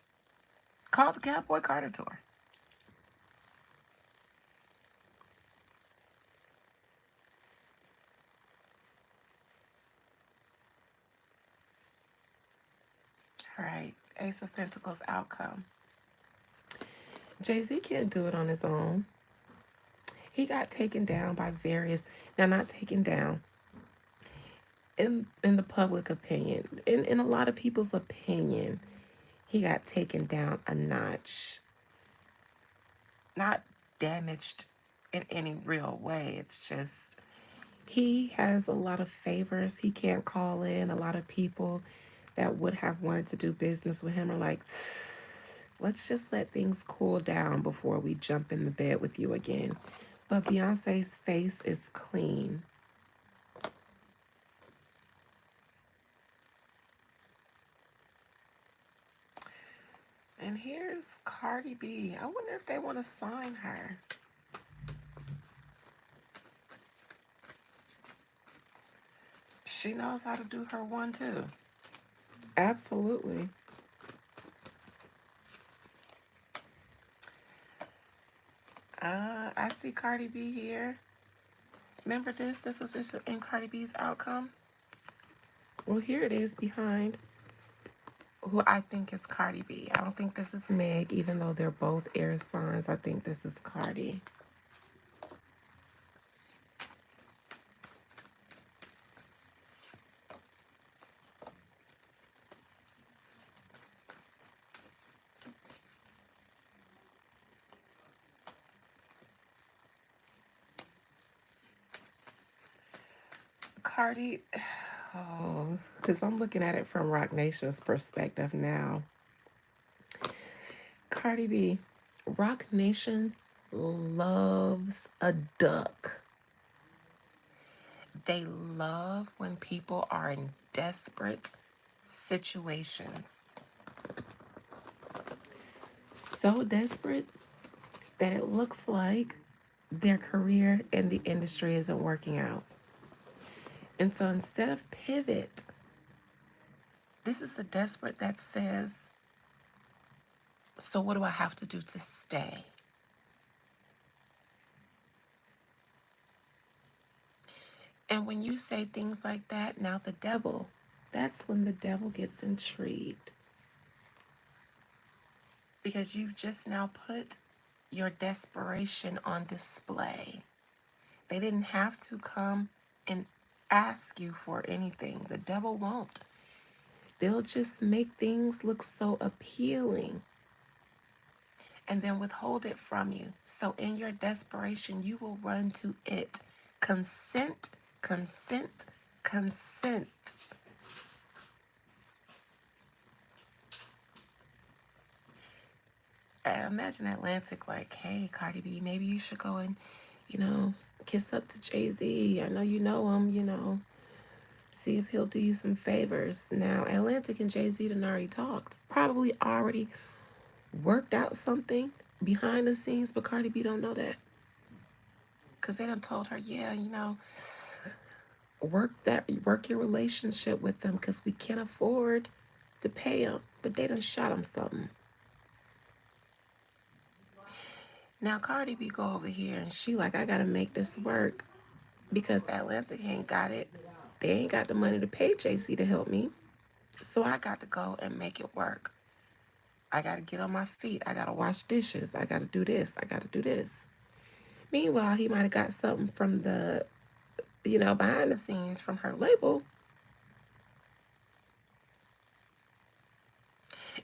Call the Cowboy Carter tour. All right, Ace of Pentacles outcome. Jay-Z can't do it on his own. He got taken down by various, now not taken down, in the public opinion, in a lot of people's opinion, he got taken down a notch. Not damaged in any real way. It's just he has a lot of favors. He can't call in. A lot of people that would have wanted to do business with him are like, let's just let things cool down before we jump in the bed with you again. But Beyonce's face is clean. And here's Cardi B. I wonder if they want to sign her. She knows how to do her one too. Absolutely. I see Cardi B here. Remember this? This was just in Cardi B's outcome. Well, here it is behind who I think is Cardi B. I don't think this is Meg, even though they're both air signs. I think this is Cardi. Cardi, oh, because I'm looking at it from Rock Nation's perspective now. Cardi B, Rock Nation loves a duck. They love when people are in desperate situations. So desperate that it looks like their career in the industry isn't working out. And so instead of pivot, this is the desperate that says, so what do I have to do to stay? And when you say things like that, now the devil, that's when the devil gets intrigued. Because you've just now put your desperation on display. They didn't have to come and ask you for anything. The devil won't. They'll just make things look so appealing and then withhold it from you. So in your desperation, you will run to it. Consent, consent, consent. Imagine Atlantic like, hey, Cardi B, maybe you should go and, kiss up to Jay-Z. I know you know him, see if he'll do you some favors. Now, Atlantic and Jay-Z done already talked. Probably already worked out something behind the scenes, but Cardi B don't know that. Because they done told her, yeah, work your relationship with them because we can't afford to pay them. But they done shot him something. Now Cardi B go over here and she like, I gotta make this work because Atlantic ain't got it. They ain't got the money to pay Jay-Z to help me. So I got to go and make it work. I gotta get on my feet. I gotta wash dishes. I gotta do this. I gotta do this. Meanwhile, he might have got something from the, behind the scenes from her label.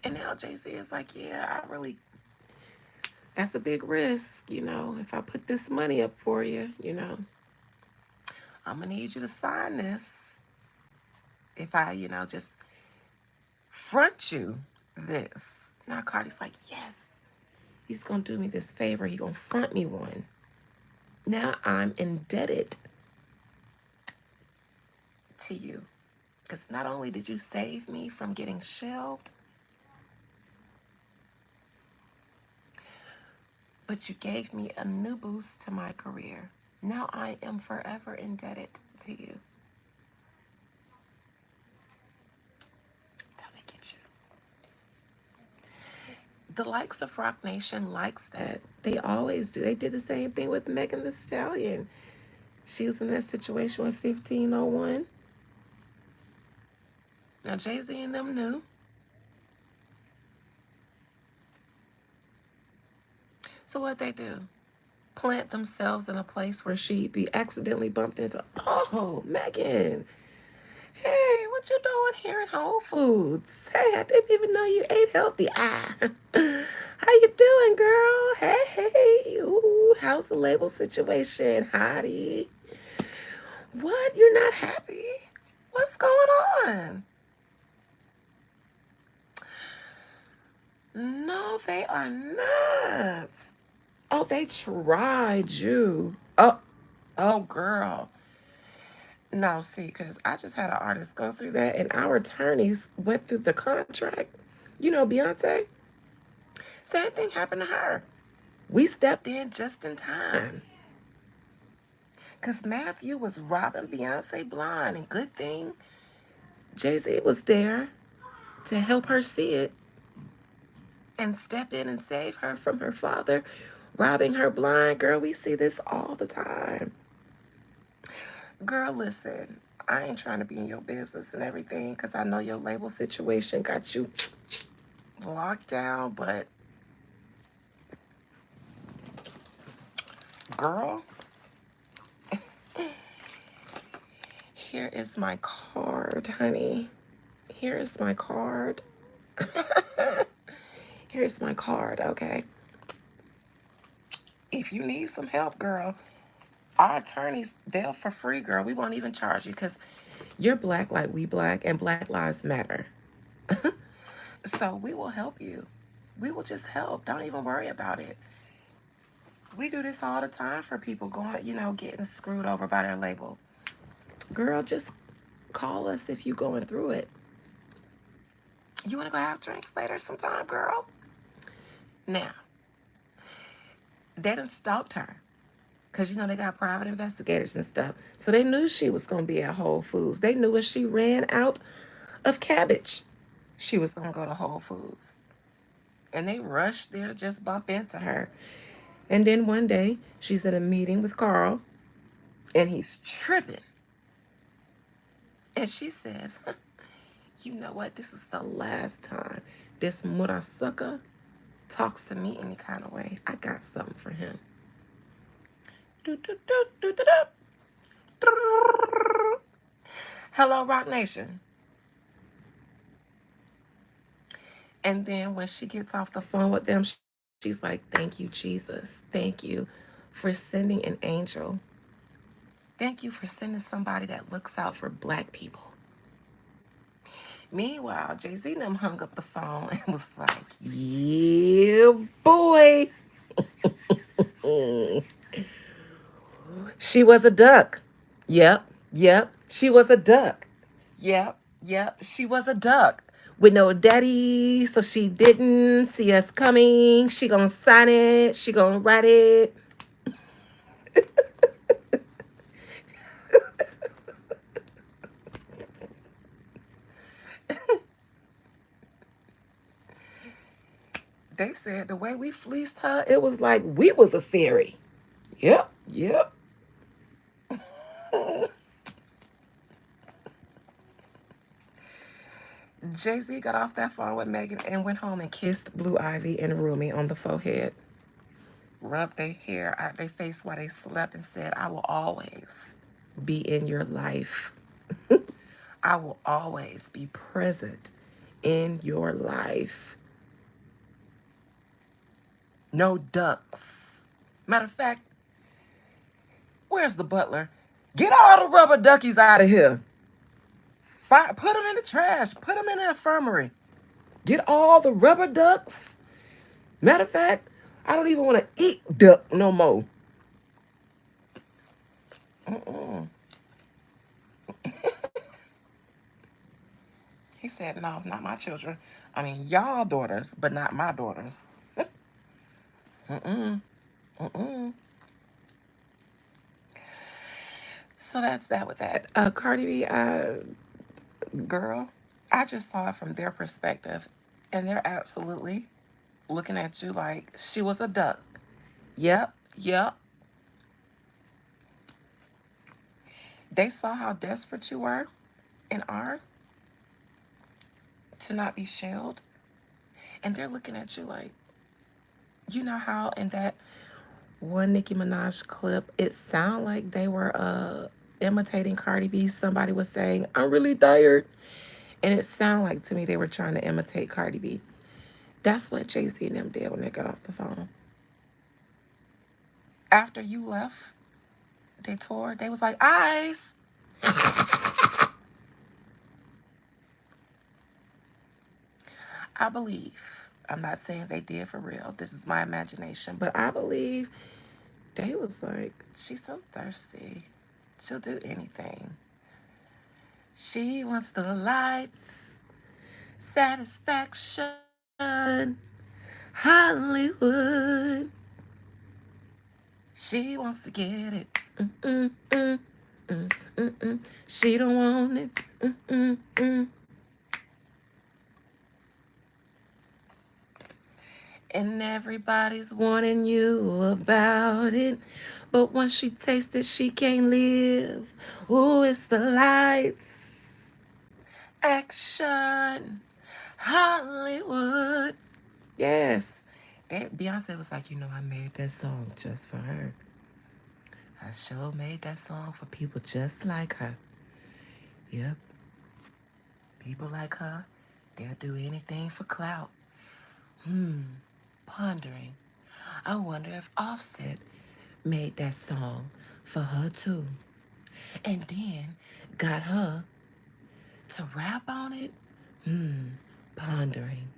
And now Jay-Z is like, yeah, that's a big risk, if I put this money up for you, I'm gonna need you to sign this. If I, just front you this. Now Cardi's like, yes, he's gonna do me this favor. He's gonna front me one. Now I'm indebted to you. Because not only did you save me from getting shelved, but you gave me a new boost to my career. Now I am forever indebted to you. That's how they get you. The likes of Rock Nation likes that. They always do. They did the same thing with Megan Thee Stallion. She was in that situation with 1501. Now Jay-Z and them knew. So what they do? Plant themselves in a place where she'd be accidentally bumped into, oh, Megan, hey, what you doing here in Whole Foods? Hey, I didn't even know you ate healthy. How you doing, girl? Hey, ooh, how's the label situation, hottie? What, you're not happy? What's going on? No, they are not. Oh, they tried you. Oh, girl. No, see, because I just had an artist go through that, and our attorneys went through the contract. Beyonce? Same thing happened to her. We stepped in just in time. Because Matthew was robbing Beyonce blind, and good thing Jay-Z was there to help her see it and step in and save her from her father robbing her blind. Girl, we see this all the time. Girl, listen, I ain't trying to be in your business and everything because I know your label situation got you locked down, but girl, here is my card, honey. Here is my card. Here's my card, okay? If you need some help, girl, our attorneys, they'll for free, girl. We won't even charge you because you're black like we black and Black Lives Matter. So we will help you. We will just help. Don't even worry about it. We do this all the time for people going, getting screwed over by their label. Girl, just call us if you're going through it. You want to go have drinks later sometime, girl? Now, They done stalked her. Because, you know, they got private investigators and stuff. So they knew she was going to be at Whole Foods. They knew when she ran out of cabbage, she was going to go to Whole Foods. And they rushed there to just bump into her. And then one day, she's in a meeting with Carl, and he's tripping. And she says, you know what? This is the last time this murasucker talks to me any kind of way. I got something for him. Hello, Rock Nation. And then when she gets off the phone with them, she's like, thank you, Jesus. Thank you for sending an angel. Thank you for sending somebody that looks out for black people. Meanwhile, Jay-Z and them hung up the phone and was like, yeah, boy. She was a duck. Yep, yep. She was a duck. Yep, yep. She was a duck with no daddy, so she didn't see us coming. She gonna sign it. She gonna write it. They said the way we fleeced her, it was like we was a fairy. Yep, yep. Jay-Z got off that phone with Megan and went home and kissed Blue Ivy and Rumi on the forehead, rubbed their hair out their face while they slept, and said, I will always be in your life. I will always be present in your life. No ducks. Matter of fact, where's the butler? Get all the rubber duckies out of here. Put them in the trash. Put them in the infirmary. Get all the rubber ducks. Matter of fact, I don't even want to eat duck no more. He said, no, not my children. I mean, y'all daughters, but not my daughters. So that's that with that. Cardi B, girl, I just saw it from their perspective, and they're absolutely looking at you like she was a duck. Yep, yep. They saw how desperate you were and are to not be shelled, and they're looking at you like, you know how in that one Nicki Minaj clip, it sounded like they were imitating Cardi B. Somebody was saying, I'm really tired. And it sounded like to me they were trying to imitate Cardi B. That's what Jay-Z and them did when they got off the phone. After you left, they toured, they was like, Ice. I believe, I'm not saying they did for real. This is my imagination. But I believe they was like, she's so thirsty. She'll do anything. She wants the lights, satisfaction, Hollywood. She wants to get it. She don't want it. And everybody's warning you about it. But once she tastes it, she can't live. Ooh, it's the lights. Action. Hollywood. Yes. Beyonce was like, you know, I made that song just for her. I sure made that song for people just like her. Yep. People like her, they'll do anything for clout. Pondering. I wonder if Offset made that song for her too. And then got her to rap on it. Pondering.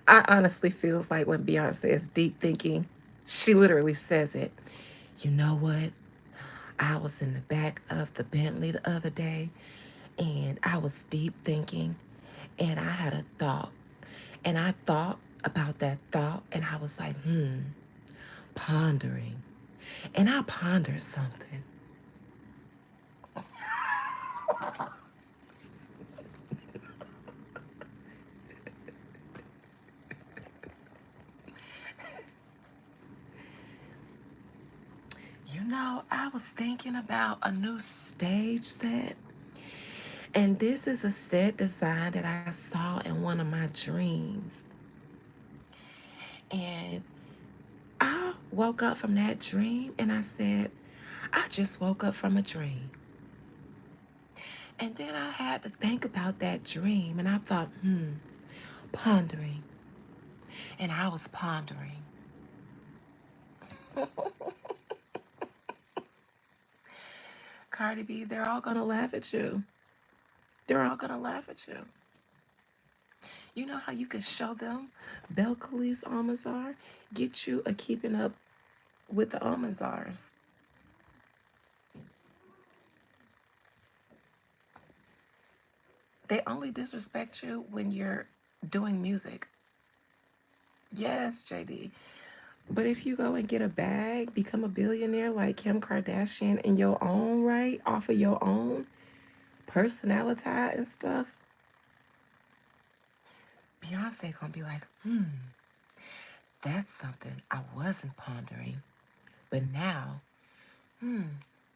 I honestly feels like when Beyonce is deep thinking, she literally says it. You know what? I was in the back of the Bentley the other day and I was deep thinking and I had a thought. And I thought about that thought, and I was like, pondering. And I pondered something. I was thinking about a new stage set. And this is a set design that I saw in one of my dreams. And I woke up from that dream and I said, I just woke up from a dream. And then I had to think about that dream and I thought, pondering. And I was pondering. Cardi B, they're all gonna laugh at you. They're all gonna laugh at you. You know how you can show them Belcalis Almanzar? Get you a keeping up with the Almanzars. They only disrespect you when you're doing music. Yes, JD. But if you go and get a bag, become a billionaire like Kim Kardashian in your own right, off of your own personality and stuff, Beyonce gonna be like, that's something I wasn't pondering. But now,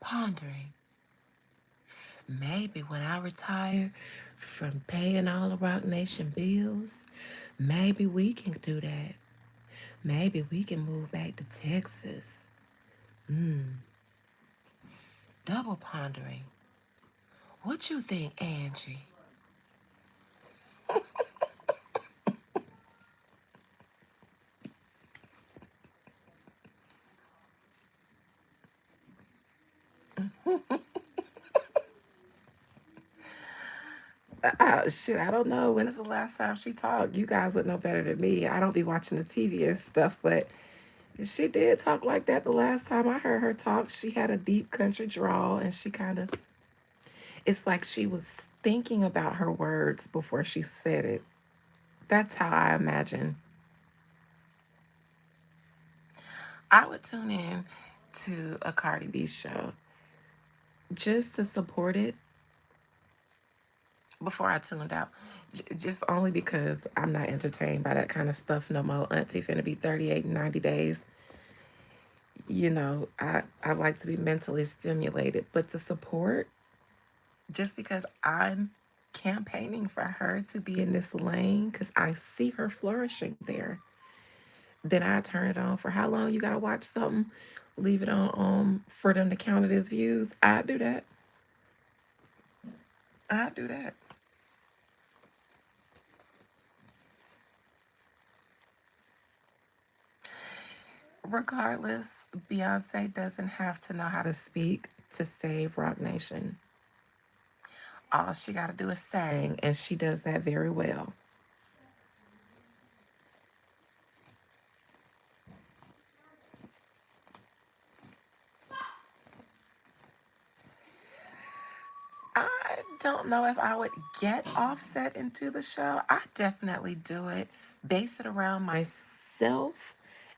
pondering. Maybe when I retire from paying all the Rock Nation bills, maybe we can do that. Maybe we can move back to Texas. Double pondering. What you think, Angie? Shit, I don't know. When is the last time she talked? You guys would know better than me. I don't be watching the TV and stuff, but she did talk like that the last time I heard her talk. She had a deep country drawl and she kind of, it's like she was thinking about her words before she said it. That's how I imagine. I would tune in to a Cardi B show just to support it before I tuned out. Just only because I'm not entertained by that kind of stuff no more. Auntie finna be 38 in 90 days. I like to be mentally stimulated, but to support, just because I'm campaigning for her to be in this lane, because I see her flourishing there, then I turn it on. For how long you gotta watch something? Leave it on for them to count it as views. I do that. I do that. Regardless, Beyonce doesn't have to know how to speak to save Rock Nation. All she got to do is sing, and she does that very well. I don't know if I would get Offset into the show. I definitely do it, base it around myself,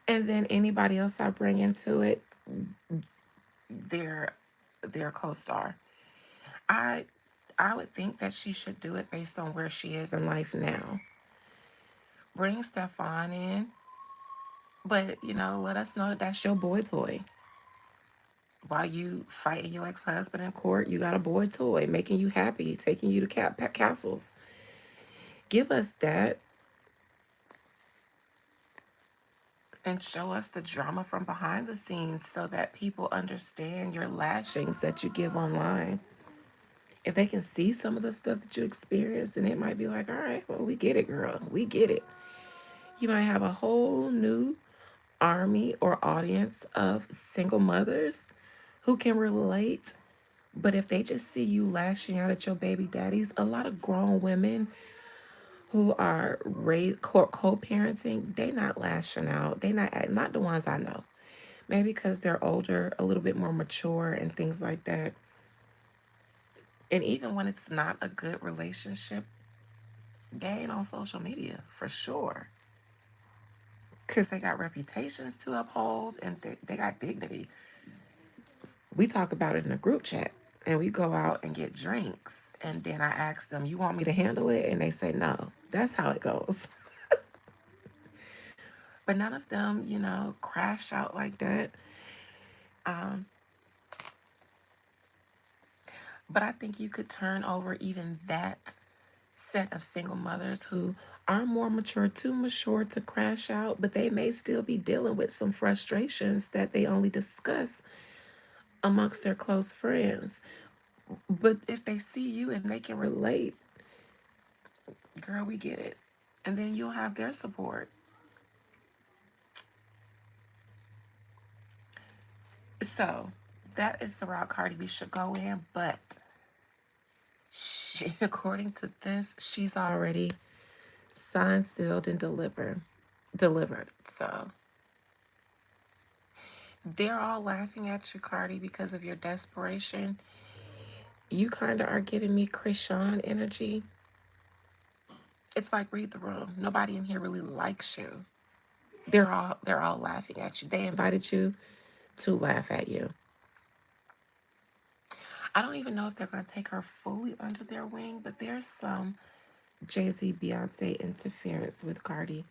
and then anybody else I bring into it, their their co-star. I I would think that she should do it based on where she is in life now. Bring Stefan in, but let us know that that's your boy toy. While you fighting your ex-husband in court, you got a boy toy making you happy, taking you to castles. Give us that and show us the drama from behind the scenes so that people understand your lashings that you give online. If they can see some of the stuff that you experience, then it might be like, all right, well, we get it, girl. We get it. You might have a whole new army or audience of single mothers who can relate. But if they just see you lashing out at your baby daddies, a lot of grown women who are co-parenting, they not lashing out. They not the ones I know. Maybe because they're older, a little bit more mature and things like that. And even when it's not a good relationship, they ain't on social media for sure. because they got reputations to uphold and they got dignity. We talk about it in a group chat and we go out and get drinks. And then I ask them, you want me to handle it? And they say, no. That's how it goes. But none of them, crash out like that. Um, but I think you could turn over even that set of single mothers who are more mature, too mature to crash out, but they may still be dealing with some frustrations that they only discuss amongst their close friends. But if they see you and they can relate, girl, we get it. And then you'll have their support. So that is the route Cardi B should go in. But according to this, she's already signed, sealed, and delivered. So they're all laughing at you, Cardi, because of your desperation. You kind of are giving me Krishan energy. It's like read the room. Nobody in here really likes you. They're all laughing at you. They invited you to laugh at you. I don't even know if they're going to take her fully under their wing, but there's some Jay-Z, Beyonce interference with Cardi.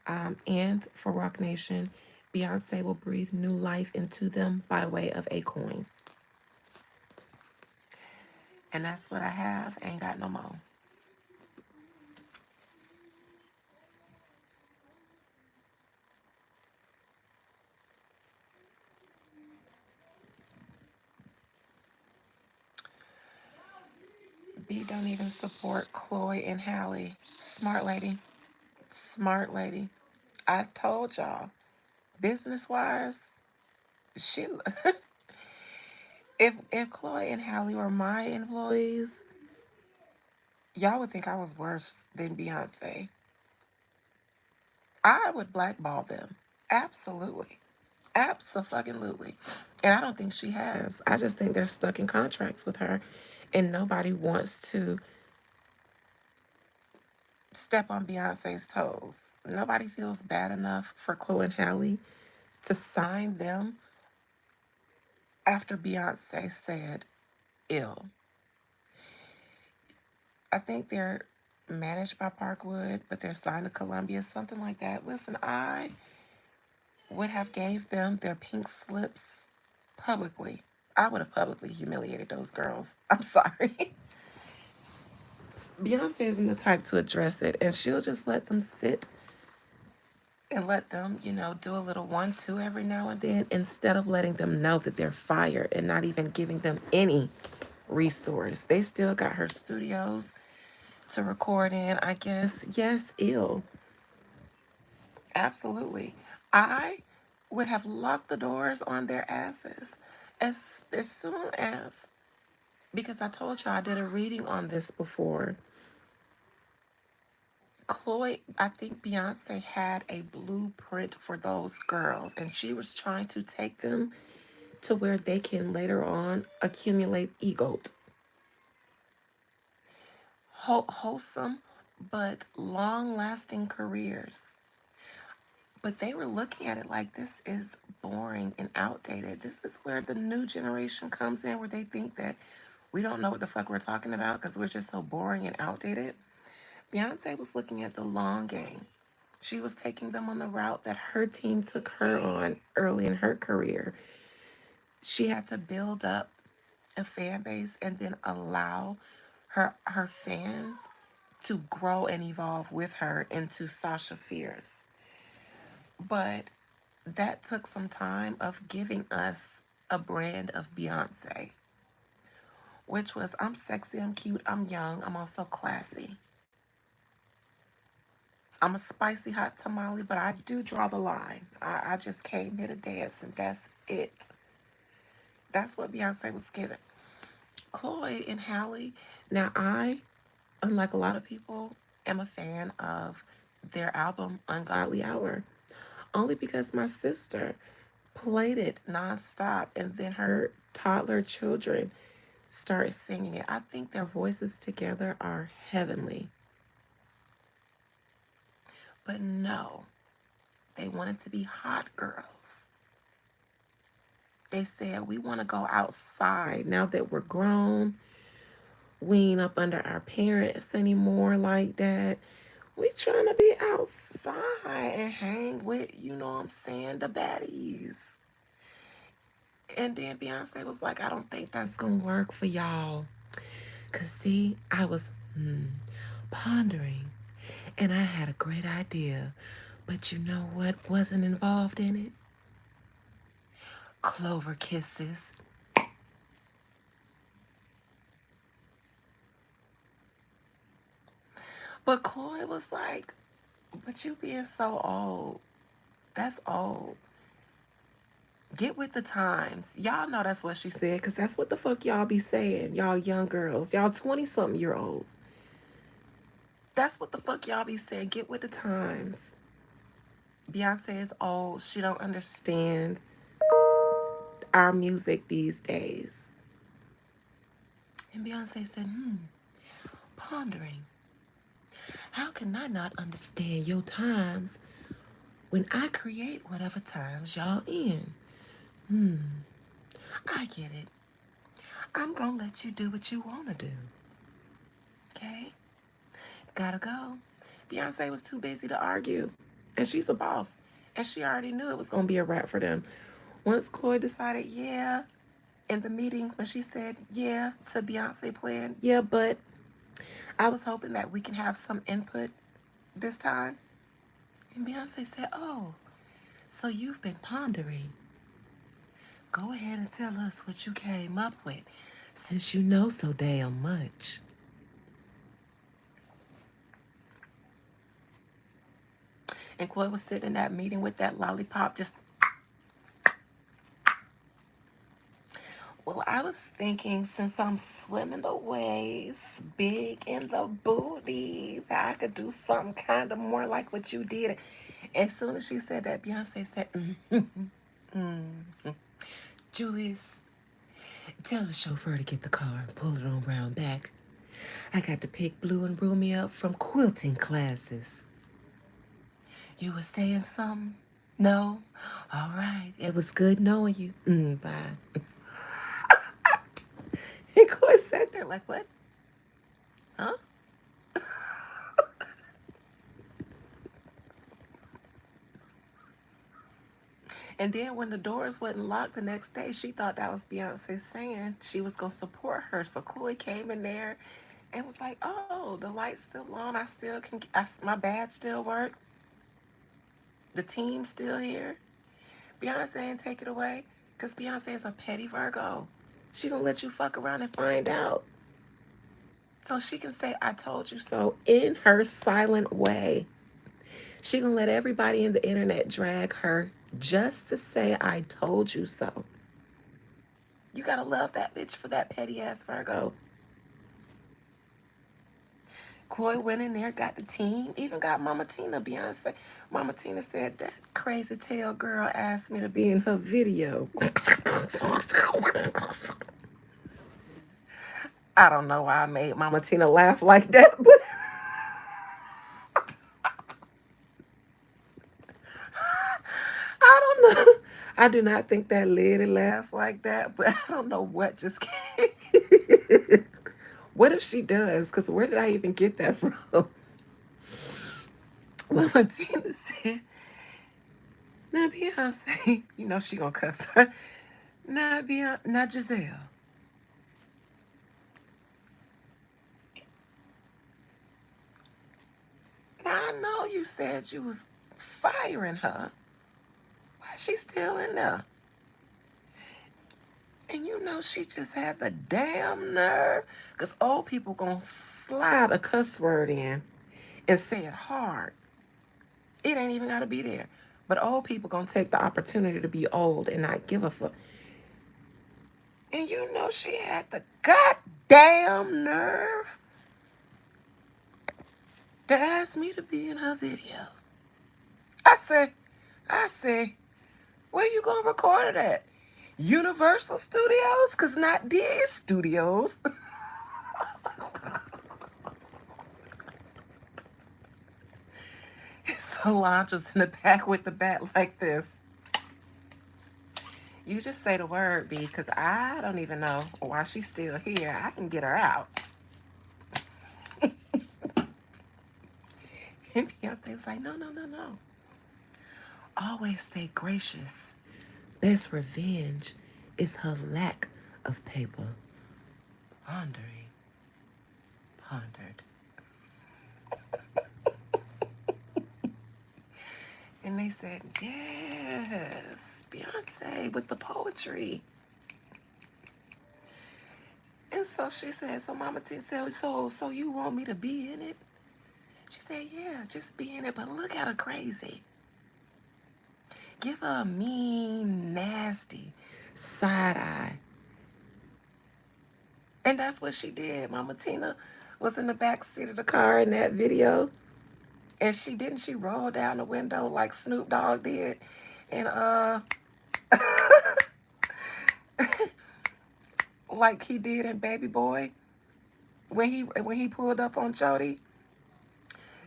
And for Rock Nation, Beyonce will breathe new life into them by way of a coin. And that's what I have. Ain't got no more. B don't even support Chloe and Halle. Smart lady. Smart lady. I told y'all, business wise, she if Chloe and Halle were my employees, y'all would think I was worse than Beyonce. I would blackball them. Absolutely. Absolutely. And I don't think she has. I just think they're stuck in contracts with her and nobody wants to step on Beyonce's toes. Nobody feels bad enough for Chloe and Halle to sign them after Beyonce said ill. I think they're managed by Parkwood, but they're signed to Columbia, something like that. Listen, I would have gave them their pink slips publicly. I would have publicly humiliated those girls. I'm sorry. Beyonce isn't the type to address it, and she'll just let them sit and let them, do a little 1-2 every now and then instead of letting them know that they're fired and not even giving them any resource. They still got her studios to record in, I guess. Yes, ill. Absolutely. I would have locked the doors on their asses as as soon as, because I told you I did a reading on this before. Chloe, I think Beyonce had a blueprint for those girls, and she was trying to take them to where they can later on accumulate EGOT. Wholesome, but long lasting careers. But they were looking at it like this is boring and outdated. This is where the new generation comes in, where they think that we don't know what the fuck we're talking about because we're just so boring and outdated. Beyonce was looking at the long game. She was taking them on the route that her team took her on early in her career. She had to build up a fan base and then allow her fans to grow and evolve with her into Sasha Fierce. But that took some time of giving us a brand of Beyonce, which was I'm sexy, I'm cute, I'm young, I'm also classy. I'm a spicy hot tamale, but I do draw the line. I just came here to dance, and that's it. That's what Beyonce was given. Chloe and Halle, now I, unlike a lot of people, am a fan of their album Ungodly Hour, only because my sister played it nonstop, and then her toddler children start singing it. I think their voices together are heavenly. But no, They wanted to be hot girls. They said, we want to go outside now that we're grown. We ain't up under our parents anymore like that. We trying to be outside and hang with, you know what I'm saying, the baddies. And then Beyonce was like, I don't think that's going to work for y'all. Because, see, I was pondering, and I had a great idea. But you know what wasn't involved in it? Clover kisses. But Chloe was like, but you being so old. That's old. Get with the times. Y'all know that's what she said, because that's what the fuck y'all be saying. Y'all young girls. Y'all 20-something year olds. That's what the fuck y'all be saying. Get with the times. Beyonce is old. She don't understand our music these days. And Beyonce said, pondering. How can I not understand your times when I create whatever times y'all in? I get it. I'm gonna let you do what you wanna do. Okay? Gotta go. Beyonce was too busy to argue. And she's a boss. And she already knew it was gonna be a wrap for them. Once Chloe decided, yeah, in the meeting when she said yeah to Beyonce playing, yeah, but I was hoping that we can have some input this time. And Beyonce said, oh, so you've been pondering. Go ahead and tell us what you came up with, since you know so damn much. And Chloe was sitting in that meeting with that lollipop just... Well, I was thinking, since I'm slim in the waist, big in the booty, that I could do something kind of more like what you did. As soon as she said that, Beyonce said, Julius, tell the chauffeur to get the car and pull it on round back. I got to pick Blue and Rumi up from quilting classes. You were saying something? No? All right. It was good knowing you. Bye. And Chloe sat there like, what? Huh? And then when the doors wasn't locked the next day, she thought that was Beyonce saying she was going to support her. So Chloe came in there and was like, oh, the light's still on. I still can, my badge still work. The team's still here. Beyonce ain't take it away, because Beyonce is a petty Virgo. She gonna let you fuck around and find out. So she can say, I told you so, in her silent way. She gonna let everybody in the internet drag her just to say, I told you so. You gotta love that bitch for that petty ass Virgo. Chloe went in there, got the team, even got Mama Tina. Beyonce. Mama Tina said, that crazy tail girl asked me to be in her video. I don't know why I made Mama Tina laugh like that, but I don't know. I do not think that lady laughs like that, but I don't know what just came. What if she does? Because where did I even get that from? Mama Tina said, now Beyonce, you know she gonna cuss her. Now Beyonce, now Giselle. Now I know you said you was firing her. Why she still in there? And you know she just had the damn nerve. Because old people gonna slide a cuss word in and say it hard. It ain't even gotta be there. But old people gonna take the opportunity to be old and not give a fuck. And you know she had the goddamn nerve to ask me to be in her video. I said, where you gonna record it at? Universal Studios? Cause not these studios. So Solange was in the back with the bat like this. You just say the word, B, because I don't even know why she's still here. I can get her out. And Beyonce was like, no, no, no, no. Always stay gracious. Best revenge is her lack of paper. Pondering. Pondered. And they said, yes, Beyonce with the poetry. And so she said, so Mama T said, so you want me to be in it? She said, yeah, just be in it, but look at her crazy. Give her a mean, nasty side eye. And that's what she did. Mama Tina was in the back seat of the car in that video. And she roll down the window like Snoop Dogg did. And like he did in Baby Boy when he pulled up on Jody.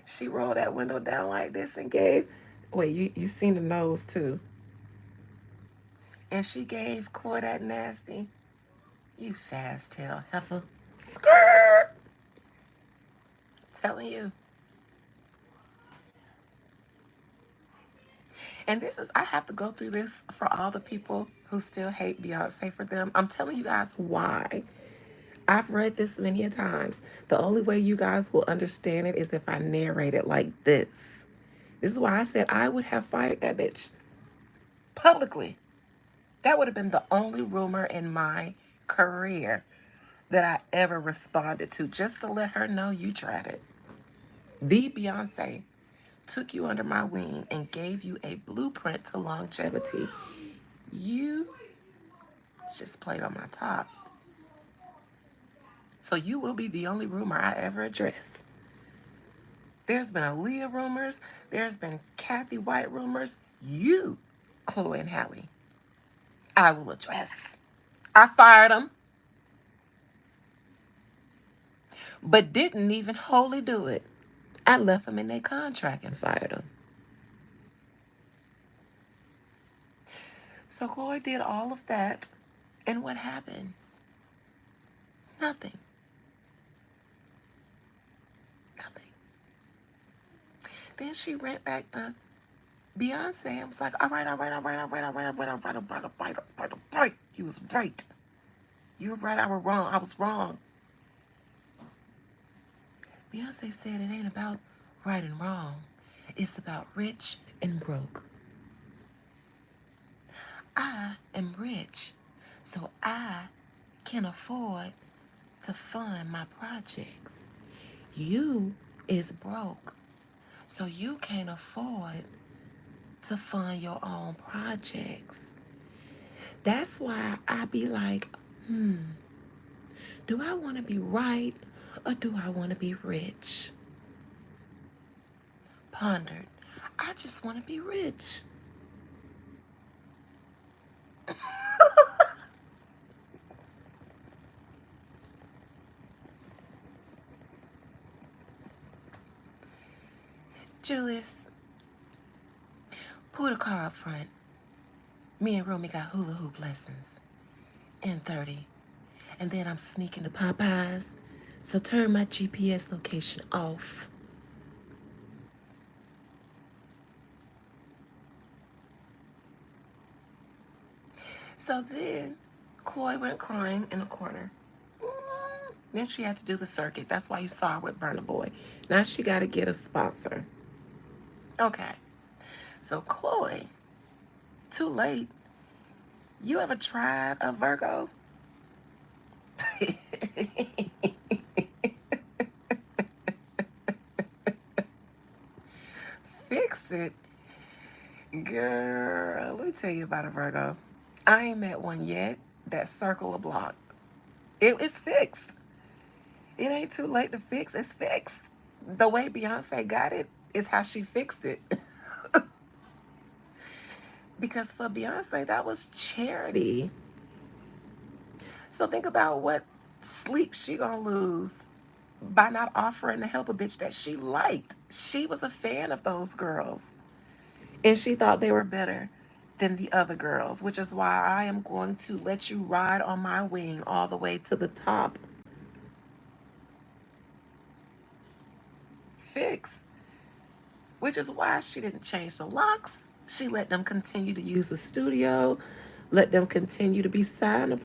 She rolled that window down like this and gave, wait, you seen the nose too. And she gave Chloe that nasty, you fast tail heifer. Skirt. Telling you. And this is, I have to go through this for all the people who still hate Beyonce for them. I'm telling you guys why. I've read this many a times. The only way you guys will understand it is if I narrate it like this. This is why I said I would have fired that bitch publicly. That would have been the only rumor in my career that I ever responded to, just to let her know you tried it. The Beyonce took you under my wing and gave you a blueprint to longevity. You just played on my top. So you will be the only rumor I ever address. There's been Aaliyah rumors. There's been Kathy White rumors. You, Chloe and Halle, I will address. I fired them, but didn't even wholly do it. I left them in their contract and fired them. So Chloe did all of that, and what happened? Nothing. Nothing. Then she went back to Beyonce and was like, all right. You was right. You were right, I was wrong. I was wrong. Beyonce said it ain't about right and wrong. It's about rich and broke. I am rich, so I can afford to fund my projects. You is broke, so you can't afford to fund your own projects. That's why I be like, do I want to be right or do I want to be rich? Pondered, I just want to be rich. Julius, pull the car up front. Me and Romy got hula hoop lessons in 30. And then I'm sneaking to Popeyes. So turn my GPS location off. So then Chloe went crying in a corner. Then she had to do the circuit. That's why you saw her with Burna Boy. Now she got to get a sponsor. Okay. So Chloe, too late. You ever tried a Virgo? Fix it. Girl, let me tell you about a Virgo. I ain't met one yet that circle a block. It's fixed. It ain't too late to fix. It's fixed. The way Beyonce got it is how she fixed it. Because for Beyonce, that was charity. So think about what sleep she gonna lose by not offering to help a bitch that she liked. She was a fan of those girls, and she thought they were better than the other girls, which is why I am going to let you ride on my wing all the way to the top. Fix. Which is why she didn't change the locks. She let them continue to use the studio, let them continue to be signed